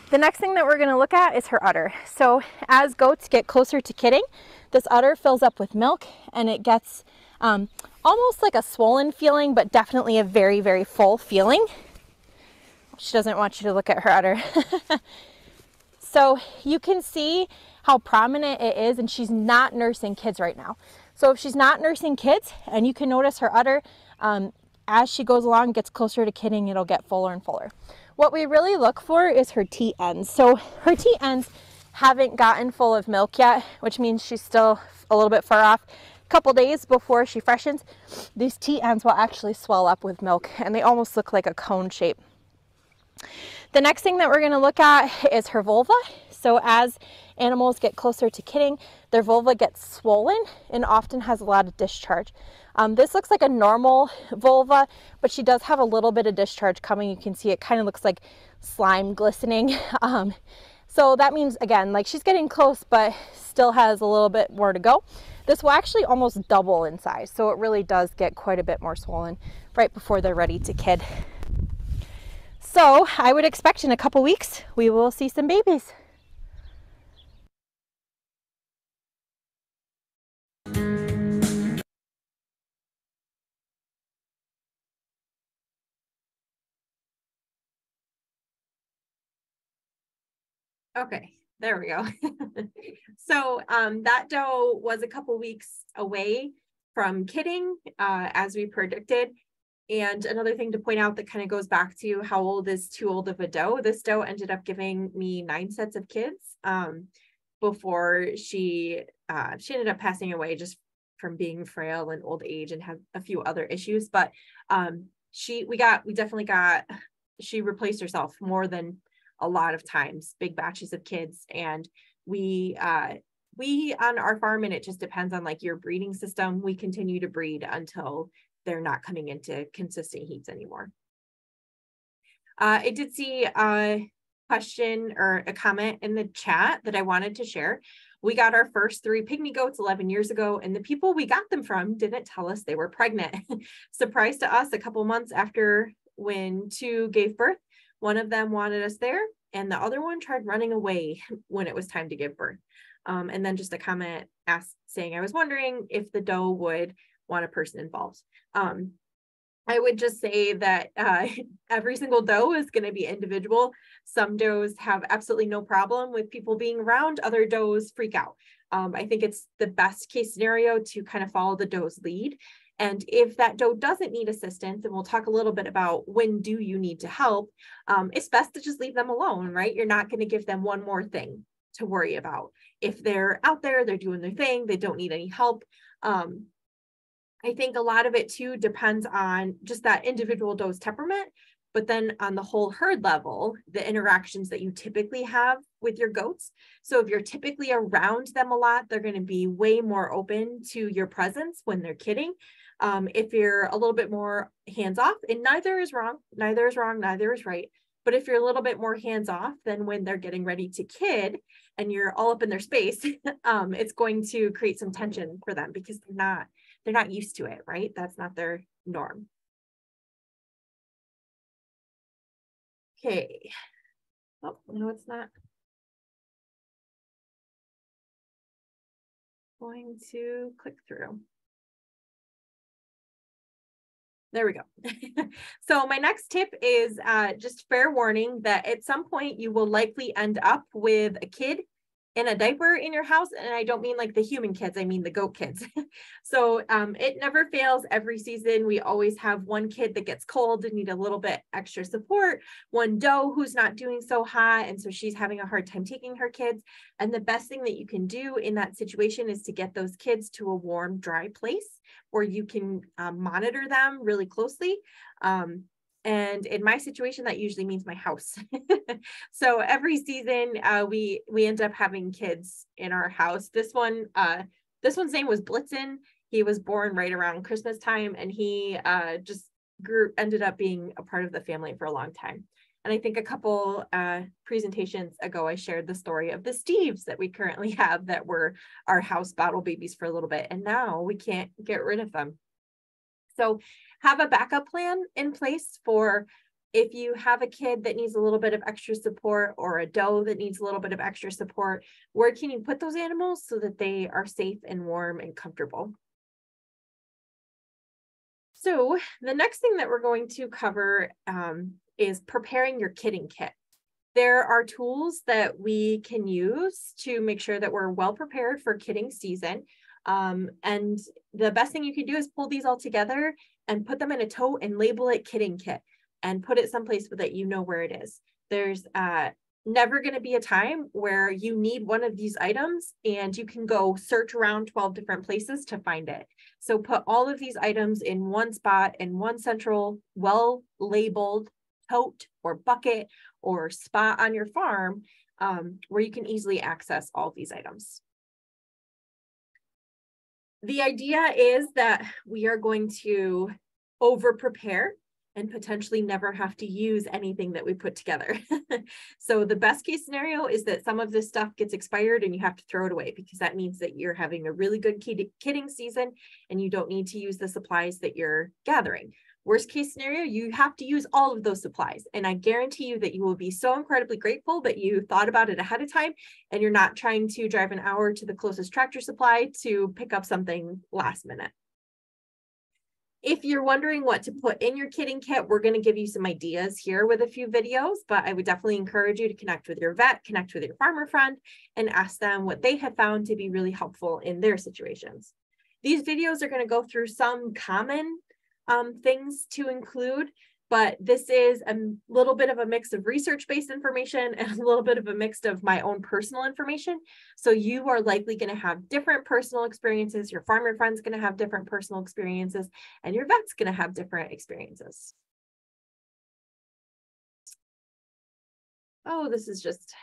The next thing that we're going to look at is her udder. So as goats get closer to kidding, this udder fills up with milk, and it gets almost like a swollen feeling, but definitely a very, very full feeling. She doesn't want you to look at her udder. So you can see how prominent it is, and she's not nursing kids right now. So if she's not nursing kids, and you can notice her udder, as she goes along, gets closer to kidding, it'll get fuller and fuller. What we really look for is her T ends. So her T ends haven't gotten full of milk yet, which means she's still a little bit far off. A couple days before she freshens, these T ends will actually swell up with milk, and they almost look like a cone shape. The next thing that we're going to look at is her vulva. So as animals get closer to kidding, their vulva gets swollen and often has a lot of discharge. This looks like a normal vulva, but she does have a little bit of discharge coming. You can see it kind of looks like slime glistening. So that means, again, like she's getting close, but still has a little bit more to go. This will actually almost double in size, so it really does get quite a bit more swollen right before they're ready to kid. So I would expect in a couple weeks we will see some babies. Okay, there we go. So that doe was a couple weeks away from kidding, as we predicted. And another thing to point out that kind of goes back to how old is too old of a doe. This doe ended up giving me 9 sets of kids before she ended up passing away just from being frail and old age and had a few other issues. But she replaced herself more than a lot of times, big batches of kids. And we on our farm, and it just depends on like your breeding system, we continue to breed until they're not coming into consistent heats anymore. I did see a question or a comment in the chat that I wanted to share. We got our first 3 pygmy goats 11 years ago, and the people we got them from didn't tell us they were pregnant. Surprise to us, a couple months after when 2 gave birth, one of them wanted us there, and the other one tried running away when it was time to give birth. And then just a comment saying, I was wondering if the doe would want a person involved. I would just say that every single doe is going to be individual. Some does have absolutely no problem with people being around. Other does freak out. I think it's the best case scenario to kind of follow the doe's lead. And if that doe doesn't need assistance, and we'll talk a little bit about when do you need to help, it's best to just leave them alone, right? You're not going to give them one more thing. to worry about. If they're out there, they're doing their thing, they don't need any help. I think a lot of it too depends on just that individual doe's temperament, but then on the whole herd level, the interactions that you typically have with your goats. So if you're typically around them a lot, they're going to be way more open to your presence when they're kidding. If you're a little bit more hands-off, and neither is wrong, neither is wrong, neither is right. But if you're a little bit more hands-off, then when they're getting ready to kid and you're all up in their space, it's going to create some tension for them because they're not used to it, right? That's not their norm. Okay. Oh, no, it's not going to click through. There we go. So my next tip is just fair warning that at some point you will likely end up with a kid in a diaper in your house. And I don't mean like the human kids, I mean the goat kids. So it never fails every season. We always have one kid that gets cold and need a little bit extra support, one doe who's not doing so hot, and so she's having a hard time taking her kids. And the best thing that you can do in that situation is to get those kids to a warm, dry place where you can monitor them really closely. And in my situation, that usually means my house. So every season, we end up having kids in our house. This one's name was Blitzen. He was born right around Christmas time, and he just ended up being a part of the family for a long time. And I think a couple presentations ago, I shared the story of the Steves that we currently have that were our house battle babies for a little bit, and now we can't get rid of them. So have a backup plan in place for if you have a kid that needs a little bit of extra support or a doe that needs a little bit of extra support. Where can you put those animals so that they are safe and warm and comfortable? So the next thing that we're going to cover is preparing your kidding kit. There are tools that we can use to make sure that we're well prepared for kidding season. And the best thing you can do is pull these all together and put them in a tote and label it kidding kit and put it someplace so that you know where it is. There's never going to be a time where you need one of these items and you can go search around 12 different places to find it. So put all of these items in one spot, in one central, well-labeled tote or bucket or spot on your farm where you can easily access all of these items. The idea is that we are going to over prepare and potentially never have to use anything that we put together. So the best case scenario is that some of this stuff gets expired and you have to throw it away, because that means that you're having a really good kidding season and you don't need to use the supplies that you're gathering. Worst case scenario, you have to use all of those supplies. And I guarantee you that you will be so incredibly grateful that you thought about it ahead of time and you're not trying to drive an hour to the closest Tractor Supply to pick up something last minute. If you're wondering what to put in your kidding kit, we're going to give you some ideas here with a few videos, but I would definitely encourage you to connect with your vet, connect with your farmer friend, and ask them what they have found to be really helpful in their situations. These videos are going to go through some common things to include, but this is a little bit of a mix of research-based information and a little bit of a mix of my own personal information. So you are likely going to have different personal experiences. Your farmer friend's going to have different personal experiences, and your vet's going to have different experiences. Oh, this is just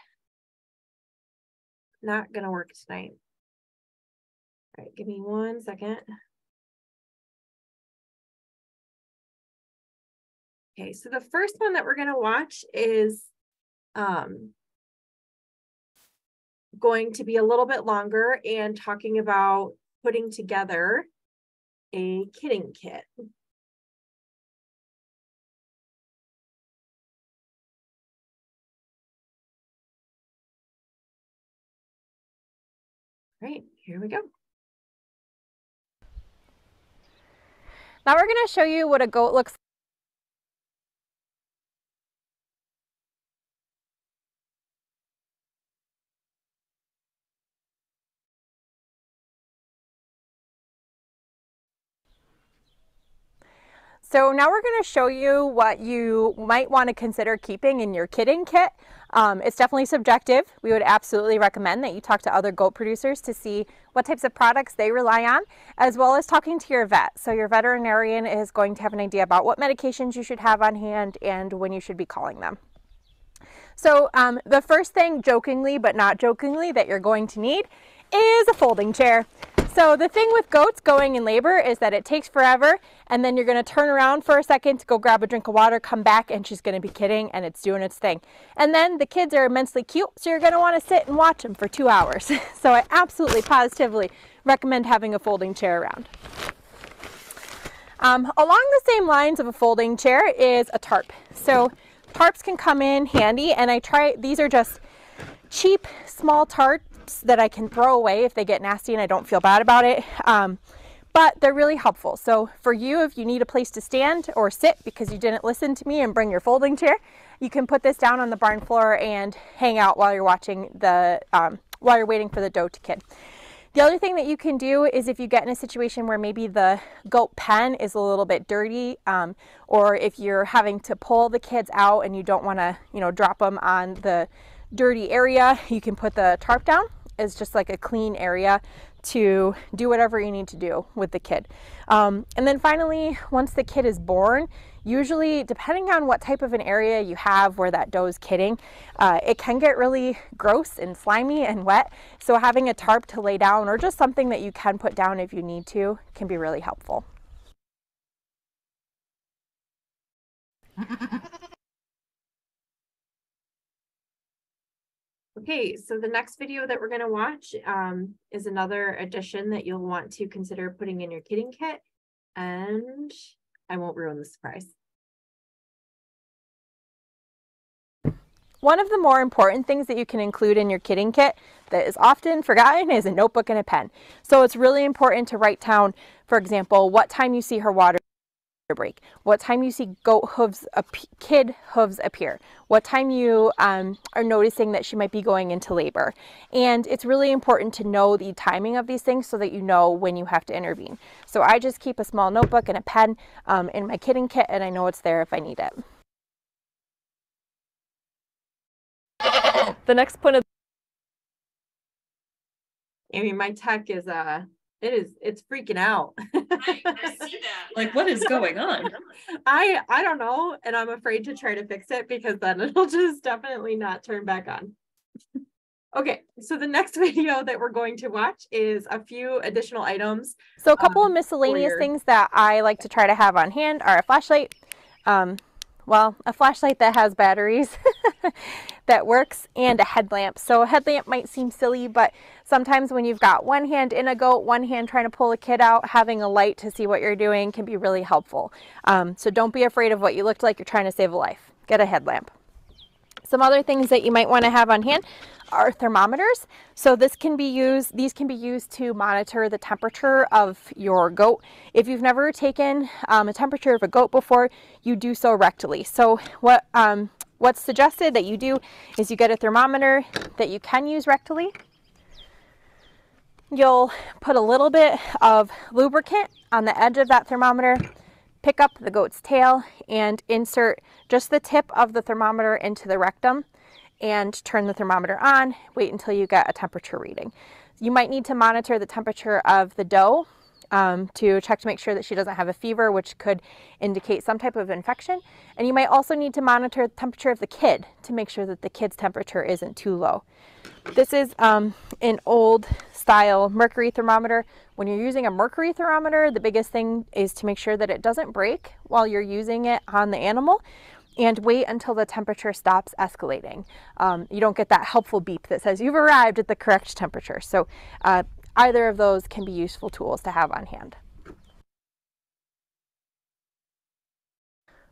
not going to work tonight. All right, give me 1 second. Okay, so the first one that we're going to watch is going to be a little bit longer and talking about putting together a kidding kit. All right, here we go. Now we're going to show you what a goat looks like. So now we're going to show you what you might want to consider keeping in your kidding kit. It's definitely subjective. We would absolutely recommend that you talk to other goat producers to see what types of products they rely on, as well as talking to your vet. So your veterinarian is going to have an idea about what medications you should have on hand and when you should be calling them. So the first thing, jokingly but not jokingly, that you're going to need is a folding chair. So the thing with goats going in labor is that it takes forever, and then you're going to turn around for a second to go grab a drink of water, come back, and she's going to be kidding, and it's doing its thing. And then the kids are immensely cute, so you're going to want to sit and watch them for 2 hours. So I absolutely, positively recommend having a folding chair around. Along the same lines of a folding chair is a tarp. So tarps can come in handy, and these are just cheap, small tarps that I can throw away if they get nasty and I don't feel bad about it. But they're really helpful. So for you, if you need a place to stand or sit because you didn't listen to me and bring your folding chair, you can put this down on the barn floor and hang out while you're watching while you're waiting for the doe to kid. The other thing that you can do is if you get in a situation where maybe the goat pen is a little bit dirty, or if you're having to pull the kids out and you don't want to, drop them on the dirty area, you can put the tarp down as just like a clean area to do whatever you need to do with the kid. And then finally, once the kid is born, usually depending on what type of an area you have where that doe is kidding, it can get really gross and slimy and wet. So having a tarp to lay down or just something that you can put down if you need to can be really helpful. Okay, so the next video that we're going to watch is another addition that you'll want to consider putting in your kidding kit, and I won't ruin the surprise. One of the more important things that you can include in your kidding kit that is often forgotten is a notebook and a pen. So it's really important to write down, for example, what time you see her water break, what time you see kid hooves appear, what time you are noticing that she might be going into labor. And it's really important to know the timing of these things so that you know when you have to intervene. So I just keep a small notebook and a pen in my kidding kit, and I know it's there if I need it. The next point of Amy, my tech is it's freaking out. I see that. Like, what is going on? I don't know, and I'm afraid to try to fix it because then it'll just definitely not turn back on. Okay, so the next video that we're going to watch is a few additional items. So a couple of miscellaneous things that I like to try to have on hand are a flashlight, well, a flashlight that has batteries that works, and a headlamp. So a headlamp might seem silly, but sometimes when you've got one hand in a goat, one hand trying to pull a kid out, having a light to see what you're doing can be really helpful. So don't be afraid of what you look like you're trying to save a life. Get a headlamp. Some other things that you might want to have on hand are thermometers. So these can be used to monitor the temperature of your goat. If you've never taken a temperature of a goat before, you do so rectally. So what's suggested that you do is you get a thermometer that you can use rectally. You'll put a little bit of lubricant on the edge of that thermometer, pick up the goat's tail and insert just the tip of the thermometer into the rectum and turn the thermometer on. Wait until you get a temperature reading. You might need to monitor the temperature of the doe to check to make sure that she doesn't have a fever, which could indicate some type of infection. And you might also need to monitor the temperature of the kid to make sure that the kid's temperature isn't too low. This is an old style mercury thermometer. When you're using a mercury thermometer, the biggest thing is to make sure that it doesn't break while you're using it on the animal, and wait until the temperature stops escalating. You don't get that helpful beep that says you've arrived at the correct temperature. So either of those can be useful tools to have on hand.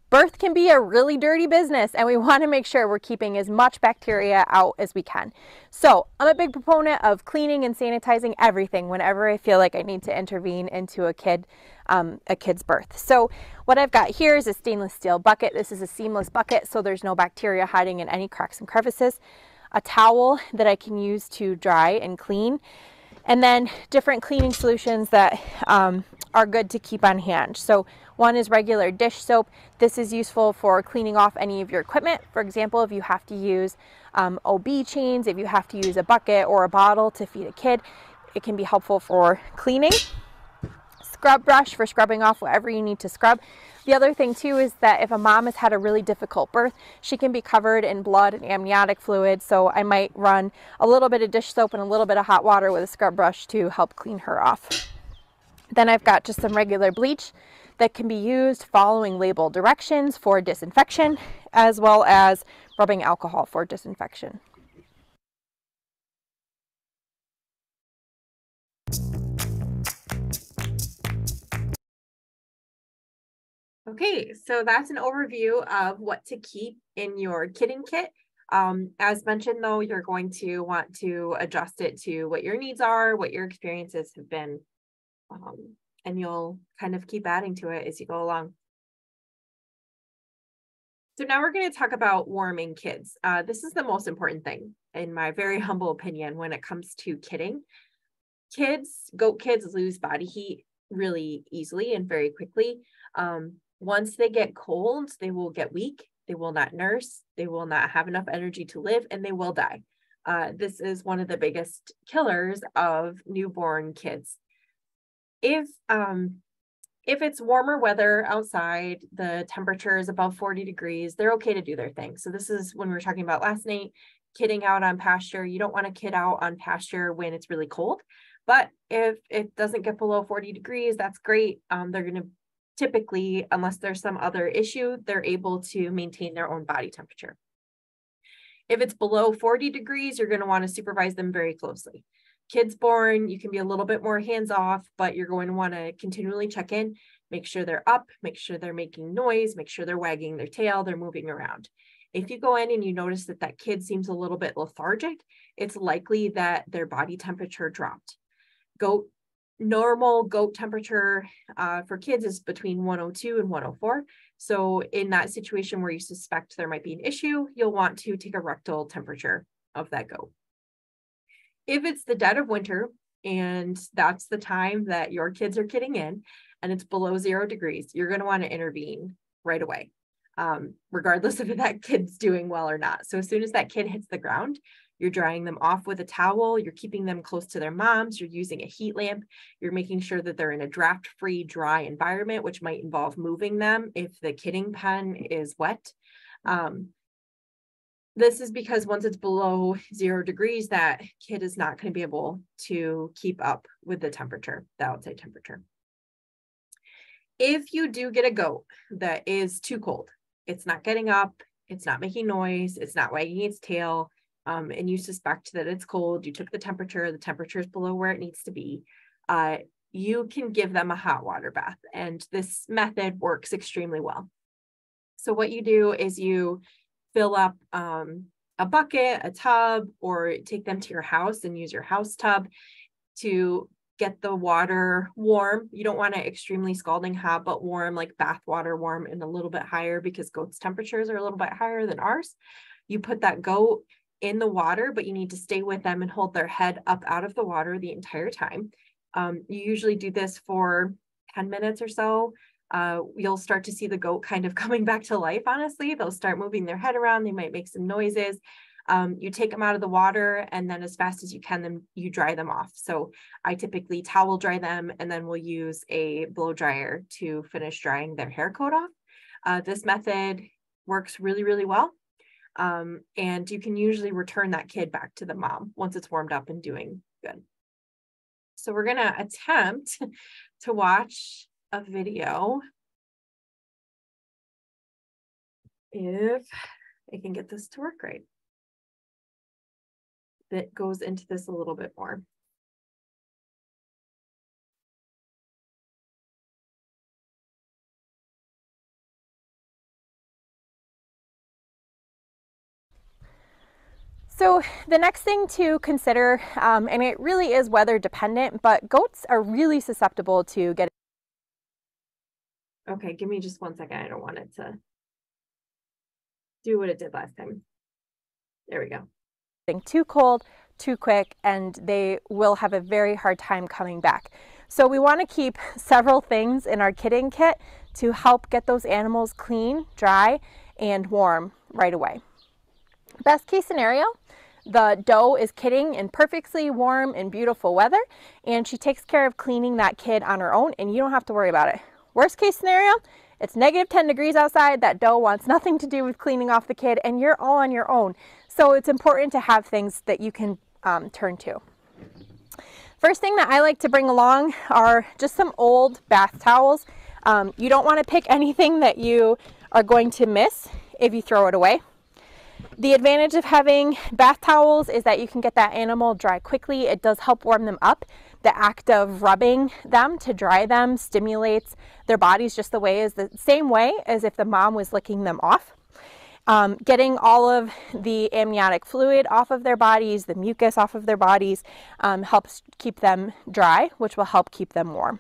Birth can be a really dirty business, and we want to make sure we're keeping as much bacteria out as we can. So I'm a big proponent of cleaning and sanitizing everything whenever I feel like I need to intervene into a kid's birth. So what I've got here is a stainless steel bucket. This is a seamless bucket, so there's no bacteria hiding in any cracks and crevices. A towel that I can use to dry and clean. And then different cleaning solutions that are good to keep on hand. So one is regular dish soap. This is useful for cleaning off any of your equipment. For example, if you have to use OB chains, if you have to use a bucket or a bottle to feed a kid, it can be helpful for cleaning. Scrub brush for scrubbing off whatever you need to scrub. The other thing too is that if a mom has had a really difficult birth, she can be covered in blood and amniotic fluid. So I might run a little bit of dish soap and a little bit of hot water with a scrub brush to help clean her off. Then I've got just some regular bleach that can be used following label directions for disinfection, as well as rubbing alcohol for disinfection. Okay, so that's an overview of what to keep in your kidding kit. As mentioned, though, you're going to want to adjust it to what your needs are, what your experiences have been, and you'll kind of keep adding to it as you go along. So now we're going to talk about warming kids. This is the most important thing, in my very humble opinion, when it comes to kidding. Goat kids lose body heat really easily and very quickly. Once they get cold, they will get weak. They will not nurse. They will not have enough energy to live, and they will die. This is one of the biggest killers of newborn kids. If it's warmer weather outside, the temperature is above 40 degrees, they're okay to do their thing. So this is when we were talking about last night, kidding out on pasture. You don't want to kid out on pasture when it's really cold. But if it doesn't get below 40 degrees, that's great. They're going to typically, unless there's some other issue, they're able to maintain their own body temperature. If it's below 40 degrees, you're going to want to supervise them very closely. Kids born, you can be a little bit more hands-off, but you're going to want to continually check in, make sure they're up, make sure they're making noise, make sure they're wagging their tail, they're moving around. If you go in and you notice that that kid seems a little bit lethargic, it's likely that their body temperature dropped. Normal goat temperature for kids is between 102 and 104. So in that situation where you suspect there might be an issue, you'll want to take a rectal temperature of that goat. If it's the dead of winter and that's the time that your kids are kidding in and it's below 0 degrees, you're going to want to intervene right away, regardless of if that kid's doing well or not. So as soon as that kid hits the ground, you're drying them off with a towel, you're keeping them close to their moms, you're using a heat lamp, you're making sure that they're in a draft-free, dry environment, which might involve moving them if the kidding pen is wet. This is because once it's below 0 degrees, that kid is not going to be able to keep up with the temperature, the outside temperature. If you do get a goat that is too cold, it's not getting up, it's not making noise, it's not wagging its tail, and you suspect that it's cold, you took the temperature is below where it needs to be, you can give them a hot water bath. And this method works extremely well. So what you do is you fill up a bucket, a tub, or take them to your house and use your house tub to get the water warm. You don't want it extremely scalding hot, but warm, like bath water warm and a little bit higher, because goats' temperatures are a little bit higher than ours. You put that goat in the water, but you need to stay with them and hold their head up out of the water the entire time. You usually do this for 10 minutes or so. You'll start to see the goat kind of coming back to life, honestly. They'll start moving their head around. They might make some noises. You take them out of the water, and then as fast as you can, you dry them off. So I typically towel dry them, and then we'll use a blow dryer to finish drying their hair coat off. This method works really, really well. And you can usually return that kid back to the mom once it's warmed up and doing good. So we're going to attempt to watch a video if I can get this to work right. That goes into this a little bit more. So the next thing to consider, and it really is weather dependent, but goats are really susceptible to getting. Okay, give me just 1 second. I don't want it to do what it did last time. There we go. Too cold, too quick and they will have a very hard time coming back. So we want to keep several things in our kidding kit to help get those animals clean, dry, and warm right away. Best case scenario, the doe is kidding in perfectly warm and beautiful weather, and she takes care of cleaning that kid on her own, and you don't have to worry about it. Worst case scenario, it's negative 10 degrees outside, that doe wants nothing to do with cleaning off the kid, and you're all on your own. So it's important to have things that you can turn to. First thing that I like to bring along are just some old bath towels. You don't want to pick anything that you are going to miss if you throw it away. The advantage of having bath towels is that you can get that animal dry quickly. It does help warm them up. The act of rubbing them to dry them stimulates their bodies just the same way as if the mom was licking them off. Getting all of the amniotic fluid off of their bodies, the mucus off of their bodies, helps keep them dry, which will help keep them warm.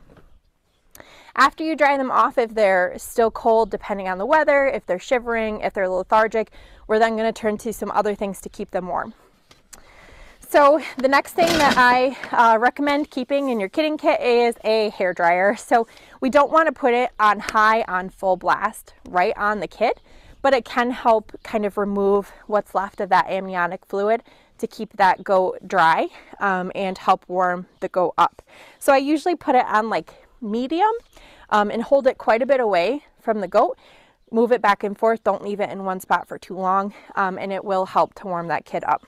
After you dry them off, if they're still cold, depending on the weather, if they're shivering, if they're lethargic, we're then going to turn to some other things to keep them warm. So the next thing that I recommend keeping in your kidding kit is a hair dryer. So we don't want to put it on high on full blast right on the kid, but it can help kind of remove what's left of that amniotic fluid to keep that goat dry and help warm the goat up. So I usually put it on like medium and hold it quite a bit away from the goat. Move it back and forth. Don't leave it in one spot for too long, and it will help to warm that kid up.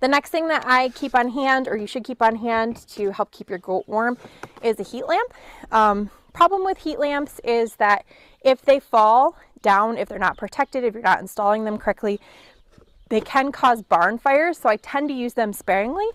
The next thing that I keep on hand, or you should keep on hand to help keep your goat warm, is a heat lamp. Problem with heat lamps is that if they fall down, if they're not protected, if you're not installing them correctly, they can cause barn fires, so I tend to use them sparingly.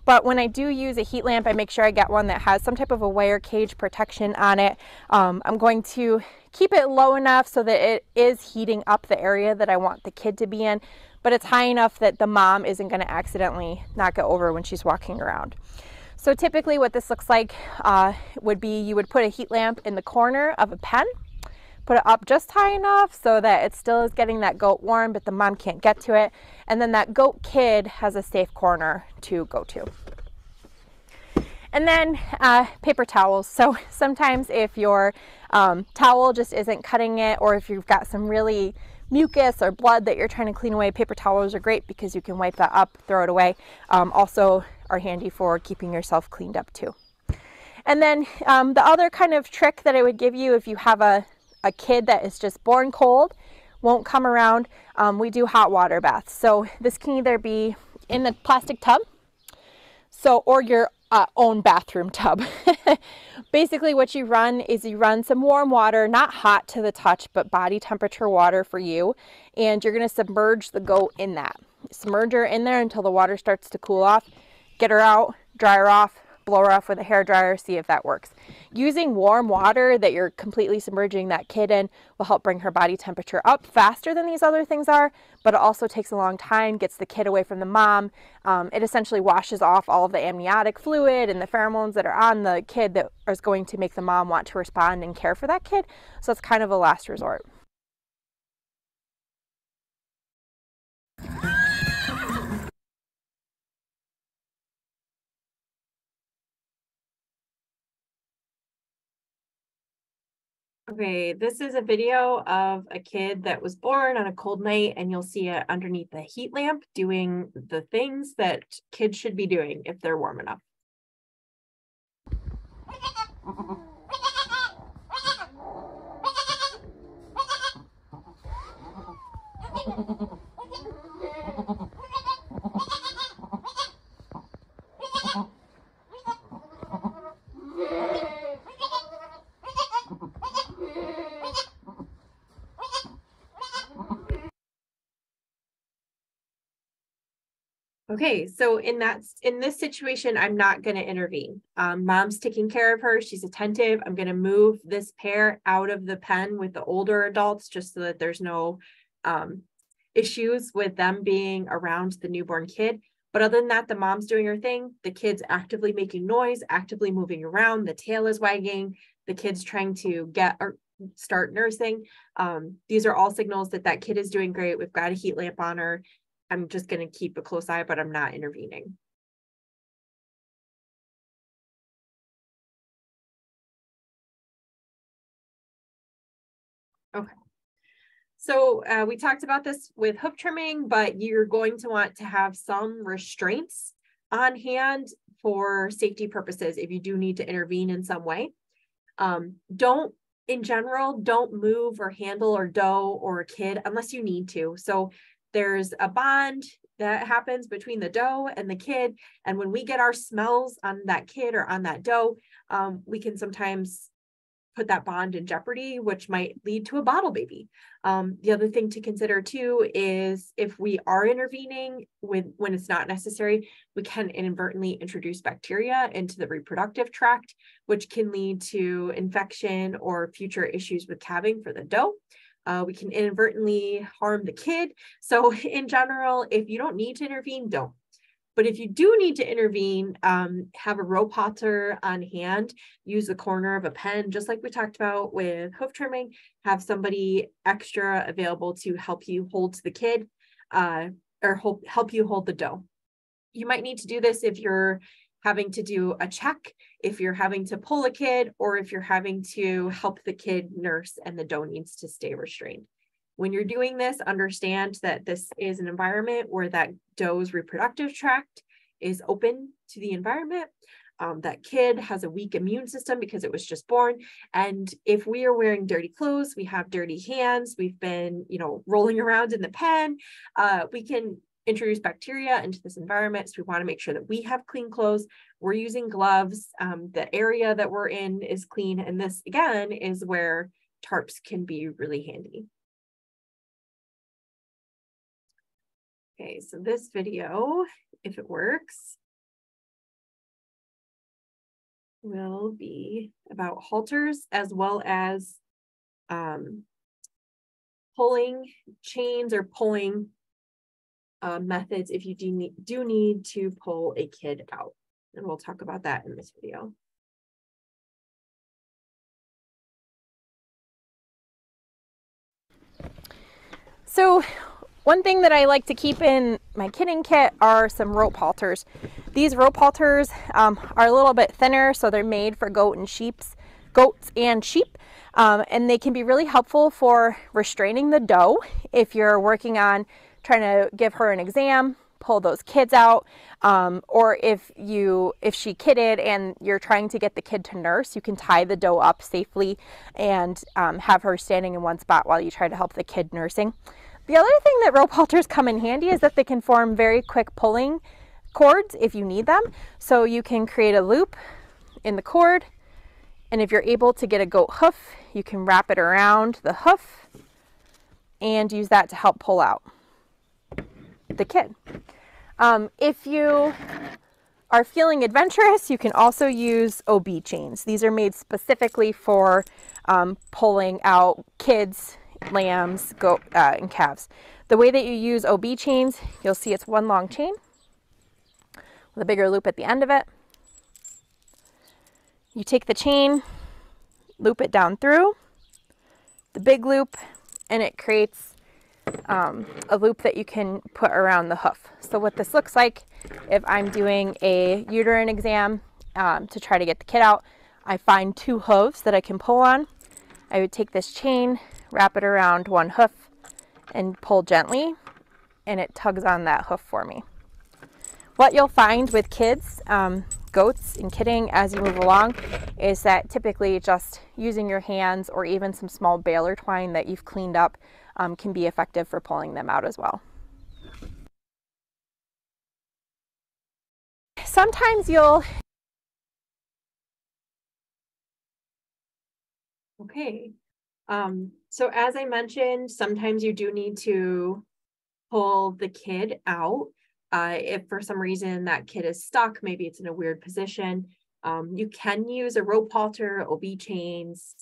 But when I do use a heat lamp, I make sure I get one that has some type of a wire cage protection on it. I'm going to keep it low enough so that it is heating up the area that I want the kid to be in, but it's high enough that the mom isn't going to accidentally knock it over when she's walking around. So typically what this looks like would be you would put a heat lamp in the corner of a pen, put it up just high enough so that it still is getting that goat warm, but the mom can't get to it. And then that goat kid has a safe corner to go to. And then paper towels. So sometimes if your towel just isn't cutting it, or if you've got some really mucus or blood that you're trying to clean away, paper towels are great because you can wipe that up, throw it away. Also are handy for keeping yourself cleaned up too. And then the other kind of trick that I would give you if you have a kid that is just born cold, won't come around, we do hot water baths. So this can either be in a plastic tub, or your own bathroom tub. Basically what you run is you run some warm water, not hot to the touch, but body temperature water for you, and you're going to submerge the goat in that. Submerge her in there until the water starts to cool off, get her out, dry her off, blow her off with a hair dryer, see if that works. Using warm water that you're completely submerging that kid in will help bring her body temperature up faster than these other things are, but it also takes a long time, gets the kid away from the mom. It essentially washes off all of the amniotic fluid and the pheromones that are on the kid that is going to make the mom want to respond and care for that kid. So it's kind of a last resort. Okay, this is a video of a kid that was born on a cold night, and you'll see it underneath the heat lamp doing the things that kids should be doing if they're warm enough. Okay, so in this situation, I'm not going to intervene. Mom's taking care of her. She's attentive. I'm going to move this pair out of the pen with the older adults just so that there's no issues with them being around the newborn kid. But other than that, the mom's doing her thing. The kid's actively making noise, actively moving around. The tail is wagging. The kid's trying to get or start nursing. These are all signals that that kid is doing great. We've got a heat lamp on her. I'm just going to keep a close eye, but I'm not intervening. Okay. So we talked about this with hoof trimming, but you're going to want to have some restraints on hand for safety purposes if you do need to intervene in some way. In general, don't move or handle or doe or a kid unless you need to. So there's a bond that happens between the doe and the kid. And when we get our smells on that kid or on that doe, we can sometimes put that bond in jeopardy, which might lead to a bottle baby. The other thing to consider too is if we are intervening when it's not necessary, we can inadvertently introduce bacteria into the reproductive tract, which can lead to infection or future issues with calving for the doe. We can inadvertently harm the kid. So in general, if you don't need to intervene, don't. But if you do need to intervene, have a rope halter on hand, use the corner of a pen, just like we talked about with hoof trimming, have somebody extra available to help you hold the kid or help you hold the doe. You might need to do this if you're having to do a check, if you're having to pull a kid, or if you're having to help the kid nurse and the doe needs to stay restrained. When you're doing this, understand that this is an environment where that doe's reproductive tract is open to the environment. That kid has a weak immune system because it was just born. And if we are wearing dirty clothes, we have dirty hands, we've been, rolling around in the pen, we can introduce bacteria into this environment. So we want to make sure that we have clean clothes. We're using gloves. The area that we're in is clean. And this, again, is where tarps can be really handy. Okay, so this video, if it works, will be about halters as well as pulling chains or pulling methods if you do need to pull a kid out. And we'll talk about that in this video. So one thing that I like to keep in my kidding kit are some rope halters. These rope halters are a little bit thinner, so they're made for goats and sheep, and they can be really helpful for restraining the doe if you're working on trying to give her an exam, pull those kids out, or if she kidded and you're trying to get the kid to nurse, you can tie the doe up safely and have her standing in one spot while you try to help the kid nursing. The other thing that rope halters come in handy is that they can form very quick pulling cords if you need them. So you can create a loop in the cord, and if you're able to get a goat hoof, you can wrap it around the hoof and use that to help pull out the kid. If you are feeling adventurous, you can also use OB chains. These are made specifically for pulling out kids, lambs, goat, and calves. The way that you use OB chains, you'll see it's one long chain with a bigger loop at the end of it. You take the chain, loop it down through the big loop, and it creates a loop that you can put around the hoof. So what this looks like, if I'm doing a uterine exam to try to get the kid out, I find two hooves that I can pull on. I would take this chain, wrap it around one hoof, and pull gently, and it tugs on that hoof for me. What you'll find with kids, goats and kidding as you move along, is that typically just using your hands or even some small baler twine that you've cleaned up can be effective for pulling them out as well. Sometimes you'll... Okay. So as I mentioned, sometimes you do need to pull the kid out. If for some reason that kid is stuck, maybe it's in a weird position, you can use a rope halter, OB chains,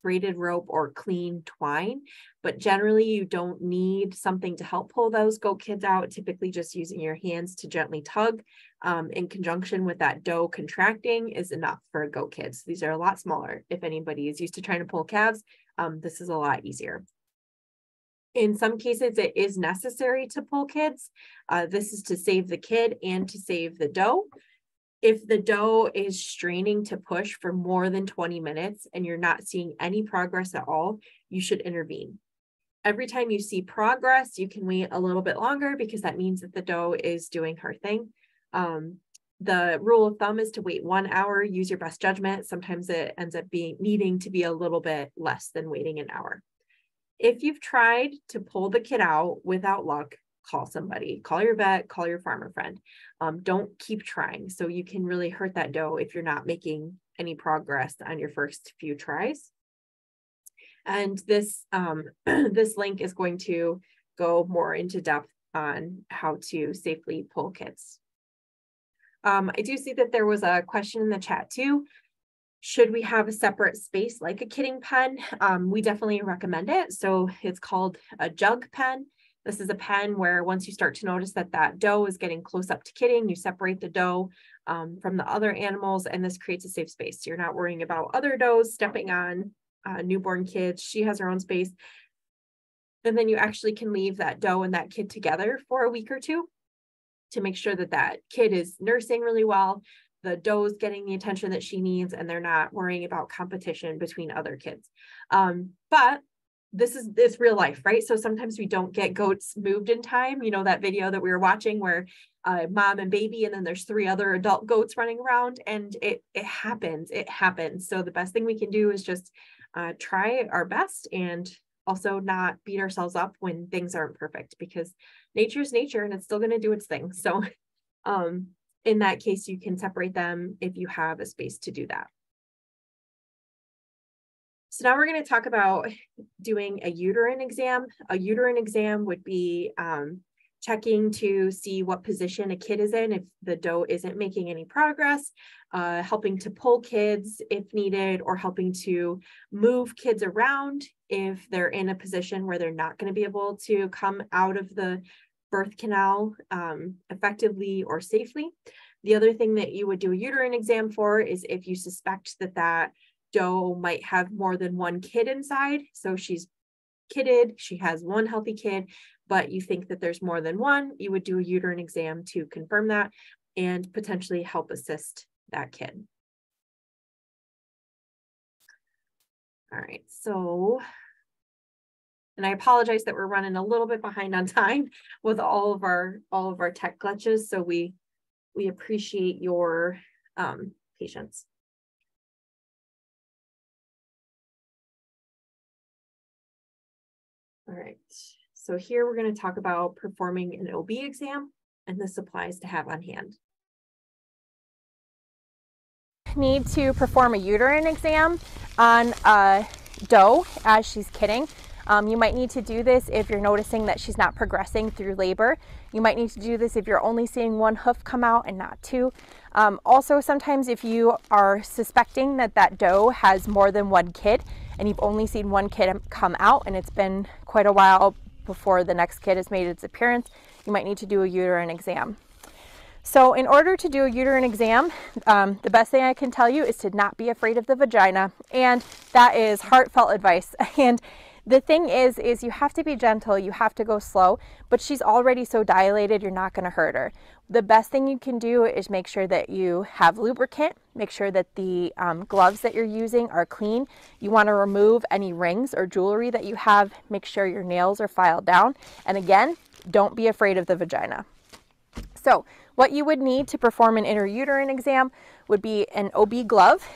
braided rope, or clean twine, but generally you don't need something to help pull those goat kids out. Typically just using your hands to gently tug in conjunction with that doe contracting is enough for goat kids. These are a lot smaller. If anybody is used to trying to pull calves, this is a lot easier. In some cases, it is necessary to pull kids. This is to save the kid and to save the doe. If the doe is straining to push for more than 20 minutes and you're not seeing any progress at all, you should intervene. Every time you see progress, you can wait a little bit longer because that means that the doe is doing her thing. The rule of thumb is to wait 1 hour, use your best judgment. Sometimes it ends up needing to be a little bit less than waiting an hour. If you've tried to pull the kid out without luck, call somebody, call your vet, call your farmer friend. Don't keep trying. So you can really hurt that doe if you're not making any progress on your first few tries. And this, this link is going to go more into depth on how to safely pull kids. I do see that there was a question in the chat too. Should we have a separate space like a kidding pen? We definitely recommend it. So it's called a jug pen. This is a pen where once you start to notice that that doe is getting close up to kidding, you separate the doe from the other animals, and this creates a safe space. So you're not worrying about other does stepping on newborn kids. She has her own space. And then you actually can leave that doe and that kid together for a week or two to make sure that that kid is nursing really well. The doe is getting the attention that she needs, and they're not worrying about competition between other kids. But this real life, right? So sometimes we don't get goats moved in time. You know, that video that we were watching where mom and baby, and then there's 3 other adult goats running around, and it happens. So the best thing we can do is just try our best and also not beat ourselves up when things aren't perfect, because nature's nature and it's still going to do its thing. So in that case, you can separate them if you have a space to do that. So now we're going to talk about doing a uterine exam. A uterine exam would be checking to see what position a kid is in if the doe isn't making any progress, helping to pull kids if needed, or helping to move kids around if they're in a position where they're not going to be able to come out of the birth canal effectively or safely. The other thing that you would do a uterine exam for is if you suspect that that doe might have more than one kid inside. So she's kidded, she has one healthy kid, but you think that there's more than one, you would do a uterine exam to confirm that and potentially help assist that kid. All right, so, and I apologize that we're running a little bit behind on time with all of our tech glitches, so we appreciate your patience. All right, so here we're going to talk about performing an OB exam and the supplies to have on hand. Need to perform a uterine exam on a doe as she's kidding. You might need to do this if you're noticing that she's not progressing through labor. You might need to do this if you're only seeing one hoof come out and not two. Also, sometimes if you are suspecting that that doe has more than one kid and you've only seen one kid come out and it's been quite a while before the next kid has made its appearance, you might need to do a uterine exam. So in order to do a uterine exam, the best thing I can tell you is to not be afraid of the vagina, and that is heartfelt advice. And the thing is you have to be gentle, you have to go slow, but she's already so dilated, you're not going to hurt her. The best thing you can do is make sure that you have lubricant, make sure that the gloves that you're using are clean. You want to remove any rings or jewelry that you have, make sure your nails are filed down, and again, don't be afraid of the vagina. So what you would need to perform an intrauterine exam would be an OB glove.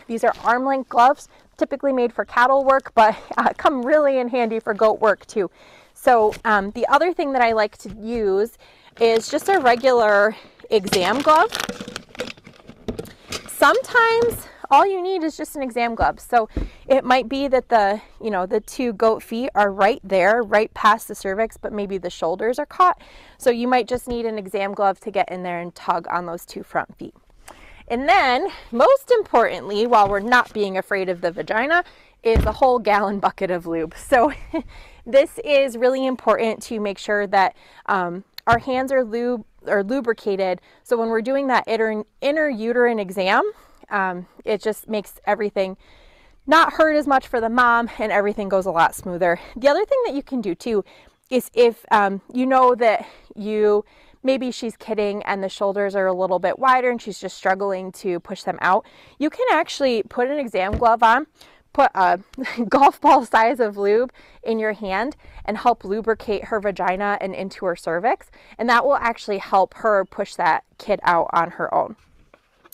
These are arm-length gloves, typically made for cattle work, but come really in handy for goat work too. So the other thing that I like to use is just a regular exam glove. Sometimes all you need is just an exam glove. So it might be that the two goat feet are right there, right past the cervix, but maybe the shoulders are caught. So you might just need an exam glove to get in there and tug on those two front feet. And then, most importantly, while we're not being afraid of the vagina, is a whole gallon bucket of lube. So this is really important to make sure that our hands are lubricated. So when we're doing that intrauterine exam, it just makes everything not hurt as much for the mom, and everything goes a lot smoother. The other thing that you can do too is if you know that maybe she's kidding and the shoulders are a little bit wider and she's just struggling to push them out, you can actually put an exam glove on, put a golf ball size of lube in your hand and help lubricate her vagina and into her cervix, and that will actually help her push that kid out on her own.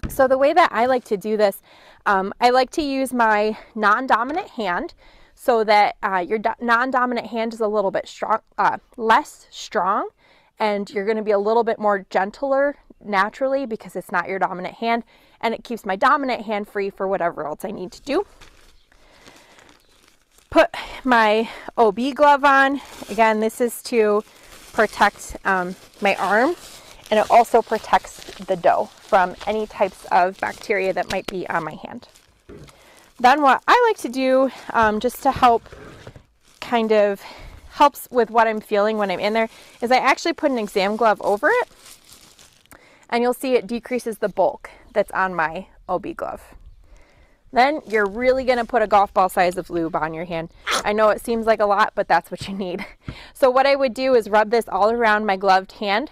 So the way that I like to do this, I like to use my non-dominant hand, so that your non-dominant hand is a little bit less strong, and you're going to be a little bit more gentler naturally because it's not your dominant hand, and it keeps my dominant hand free for whatever else I need to do. Put my OB glove on. Again, this is to protect my arm, and it also protects the dough from any types of bacteria that might be on my hand. Then what I like to do, just to helps with what I'm feeling when I'm in there, is I actually put an exam glove over it, and you'll see it decreases the bulk that's on my OB glove. Then you're really going to put a golf ball size of lube on your hand. I know it seems like a lot, but that's what you need. So what I would do is rub this all around my gloved hand,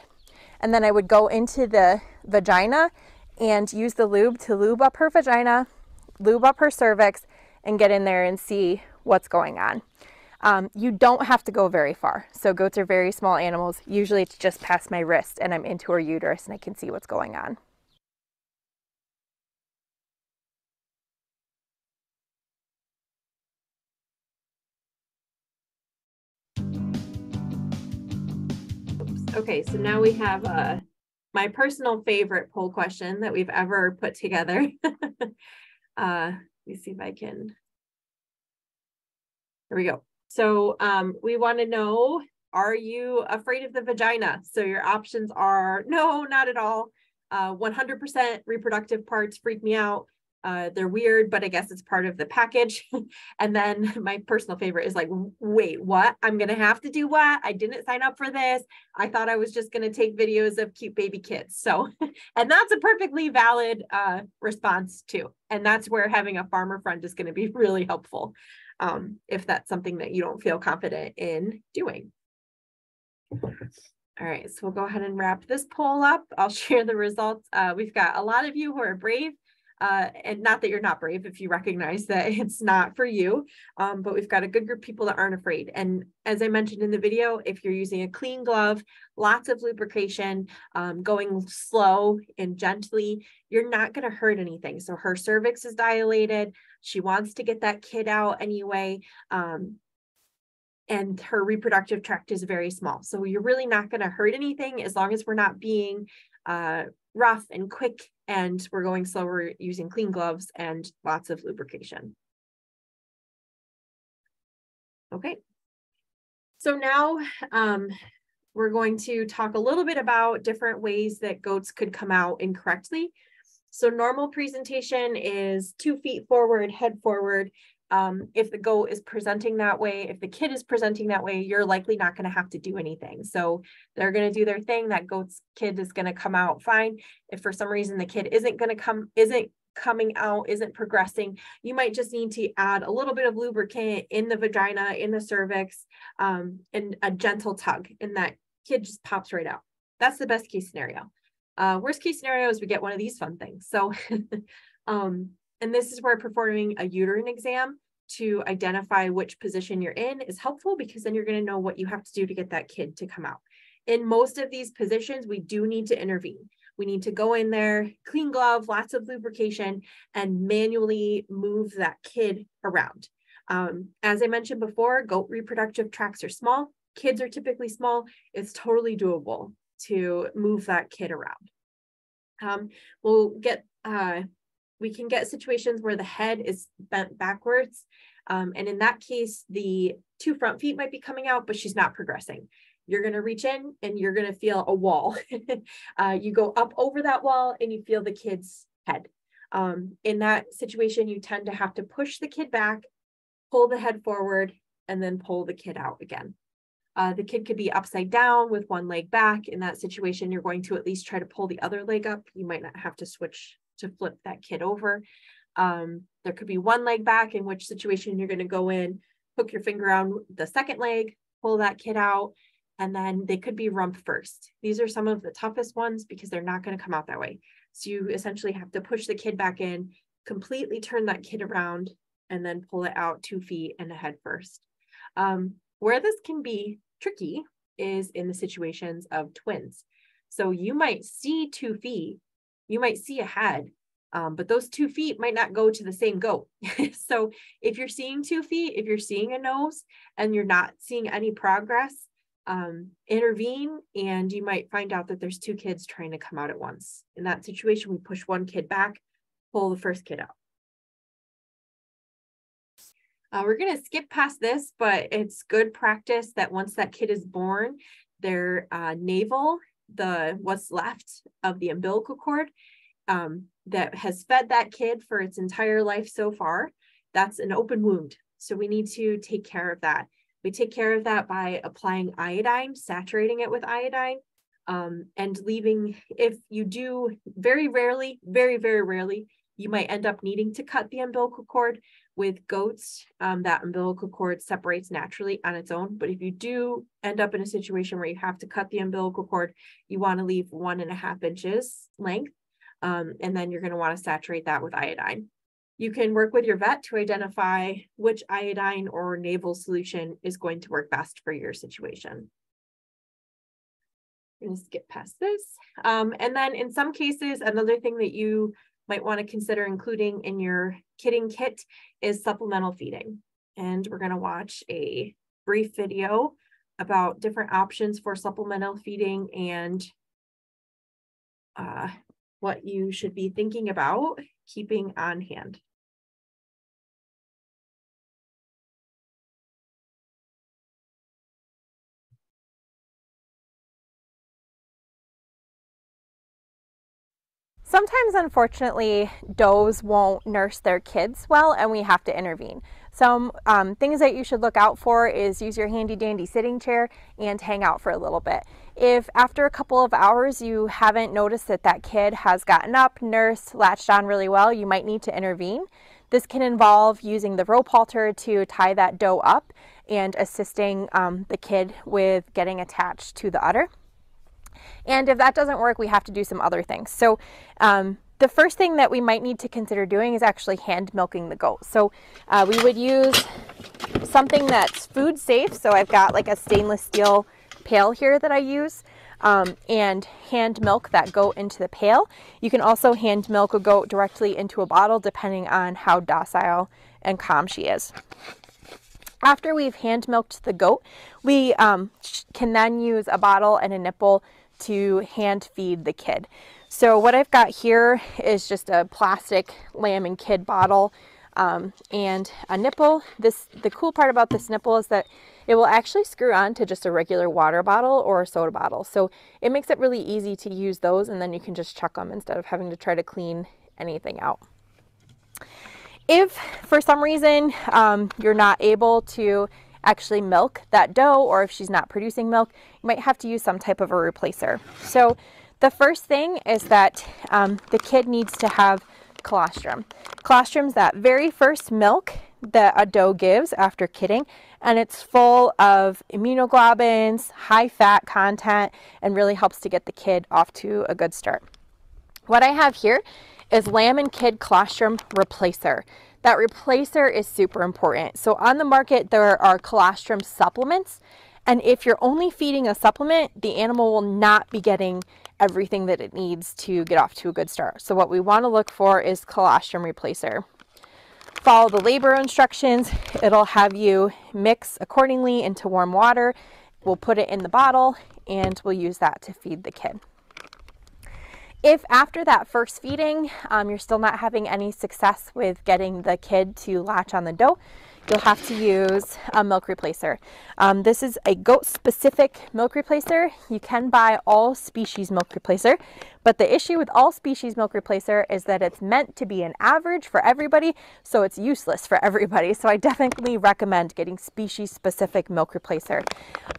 and then I would go into the vagina and use the lube to lube up her vagina, lube up her cervix, and get in there and see what's going on. You don't have to go very far. So goats are very small animals. Usually it's just past my wrist and I'm into her uterus and I can see what's going on. Okay, so now we have my personal favorite poll question that we've ever put together. Let me see if I can. Here we go. So we want to know, are you afraid of the vagina? So your options are no, not at all. 100% reproductive parts freak me out. They're weird, but I guess it's part of the package. And then my personal favorite is like, wait, what? I'm going to have to do what? I didn't sign up for this. I thought I was just going to take videos of cute baby kids. So, and that's a perfectly valid response too. And that's where having a farmer friend is going to be really helpful, if that's something that you don't feel confident in doing. All right, so we'll go ahead and wrap this poll up. I'll share the results. We've got a lot of you who are brave. And not that you're not brave if you recognize that it's not for you, but we've got a good group of people that aren't afraid. And as I mentioned in the video, if you're using a clean glove, lots of lubrication, going slow and gently, you're not going to hurt anything. So her cervix is dilated. She wants to get that kid out anyway. And her reproductive tract is very small. So you're really not going to hurt anything as long as we're not being rough and quick, and we're going slower using clean gloves and lots of lubrication. Okay, so now we're going to talk a little bit about different ways that goats could come out incorrectly. So normal presentation is 2 feet forward, head forward. If the goat is presenting that way, if the kid is presenting that way, you're likely not going to have to do anything. So they're going to do their thing. That goat's kid is going to come out fine. If for some reason the kid isn't coming out, isn't progressing, you might just need to add a little bit of lubricant in the vagina, in the cervix, and a gentle tug, and that kid just pops right out. That's the best case scenario. Worst case scenario is we get one of these fun things. So, and this is where performing a uterine exam to identify which position you're in is helpful, because then you're going to know what you have to do to get that kid to come out. In most of these positions, we do need to intervene. We need to go in there, clean glove, lots of lubrication, and manually move that kid around. As I mentioned before, goat reproductive tracts are small. Kids are typically small. It's totally doable to move that kid around. We can get situations where the head is bent backwards. And in that case, the 2 front feet might be coming out, but she's not progressing. You're going to reach in and you're going to feel a wall. You go up over that wall and you feel the kid's head. In that situation, you tend to have to push the kid back, pull the head forward, and then pull the kid out again. The kid could be upside down with one leg back. In that situation, you're going to at least try to pull the other leg up. You might not have to switch to flip that kid over. There could be one leg back, in which situation you're going to go in, hook your finger around the second leg, pull that kid out, and then they could be rump first. These are some of the toughest ones because they're not going to come out that way. So you essentially have to push the kid back in, completely turn that kid around, and then pull it out 2 feet and head first. Where this can be tricky is in the situations of twins. So you might see 2 feet, you might see a head, but those 2 feet might not go to the same goat. So if you're seeing 2 feet, if you're seeing a nose and you're not seeing any progress, intervene, and you might find out that there's 2 kids trying to come out at once. In that situation, we push one kid back, pull the first kid out. We're going to skip past this, but it's good practice that once that kid is born, their navel, what's left of the umbilical cord that has fed that kid for its entire life so far, that's an open wound. So we need to take care of that. We take care of that by applying iodine, saturating it with iodine, and leaving, if you do, very rarely, very, very rarely, you might end up needing to cut the umbilical cord. With goats, that umbilical cord separates naturally on its own. But if you do end up in a situation where you have to cut the umbilical cord, you want to leave 1.5 inches length. And then you're going to want to saturate that with iodine. You can work with your vet to identify which iodine or naval solution is going to work best for your situation. I'm going to skip past this. And then in some cases, another thing that you might want to consider including in your kidding kit is supplemental feeding. And we're going to watch a brief video about different options for supplemental feeding and what you should be thinking about keeping on hand. Sometimes, unfortunately, does won't nurse their kids well, and we have to intervene. Some things that you should look out for is use your handy dandy sitting chair and hang out for a little bit. If after a couple of hours you haven't noticed that that kid has gotten up, nursed, latched on really well, you might need to intervene. This can involve using the rope halter to tie that doe up and assisting the kid with getting attached to the udder. And if that doesn't work, we have to do some other things. So the first thing that we might need to consider doing is actually hand milking the goat. So we would use something that's food safe. So I've got like a stainless steel pail here that I use, and hand milk that goat into the pail. You can also hand milk a goat directly into a bottle depending on how docile and calm she is. After we've hand milked the goat, we can then use a bottle and a nipple to hand feed the kid. So what I've got here is just a plastic lamb and kid bottle and a nipple. The cool part about this nipple is that it will actually screw on to just a regular water bottle or a soda bottle. So it makes it really easy to use those, and then you can just chuck them instead of having to try to clean anything out. If for some reason you're not able to actually milk that doe, or if she's not producing milk, you might have to use some type of a replacer. So the first thing is that the kid needs to have colostrum. Colostrum's that very first milk that a doe gives after kidding, and it's full of immunoglobulins, high fat content, and really helps to get the kid off to a good start. What I have here is lamb and kid colostrum replacer. That replacer is super important. So on the market, there are colostrum supplements. And if you're only feeding a supplement, the animal will not be getting everything that it needs to get off to a good start. So what we want to look for is colostrum replacer. Follow the labor instructions. It'll have you mix accordingly into warm water. We'll put it in the bottle and we'll use that to feed the kid. If after that first feeding, you're still not having any success with getting the kid to latch on the doe, you'll have to use a milk replacer. This is a goat-specific milk replacer. You can buy all species milk replacer, but the issue with all species milk replacer is that it's meant to be an average for everybody, so it's useless for everybody. So I definitely recommend getting species-specific milk replacer.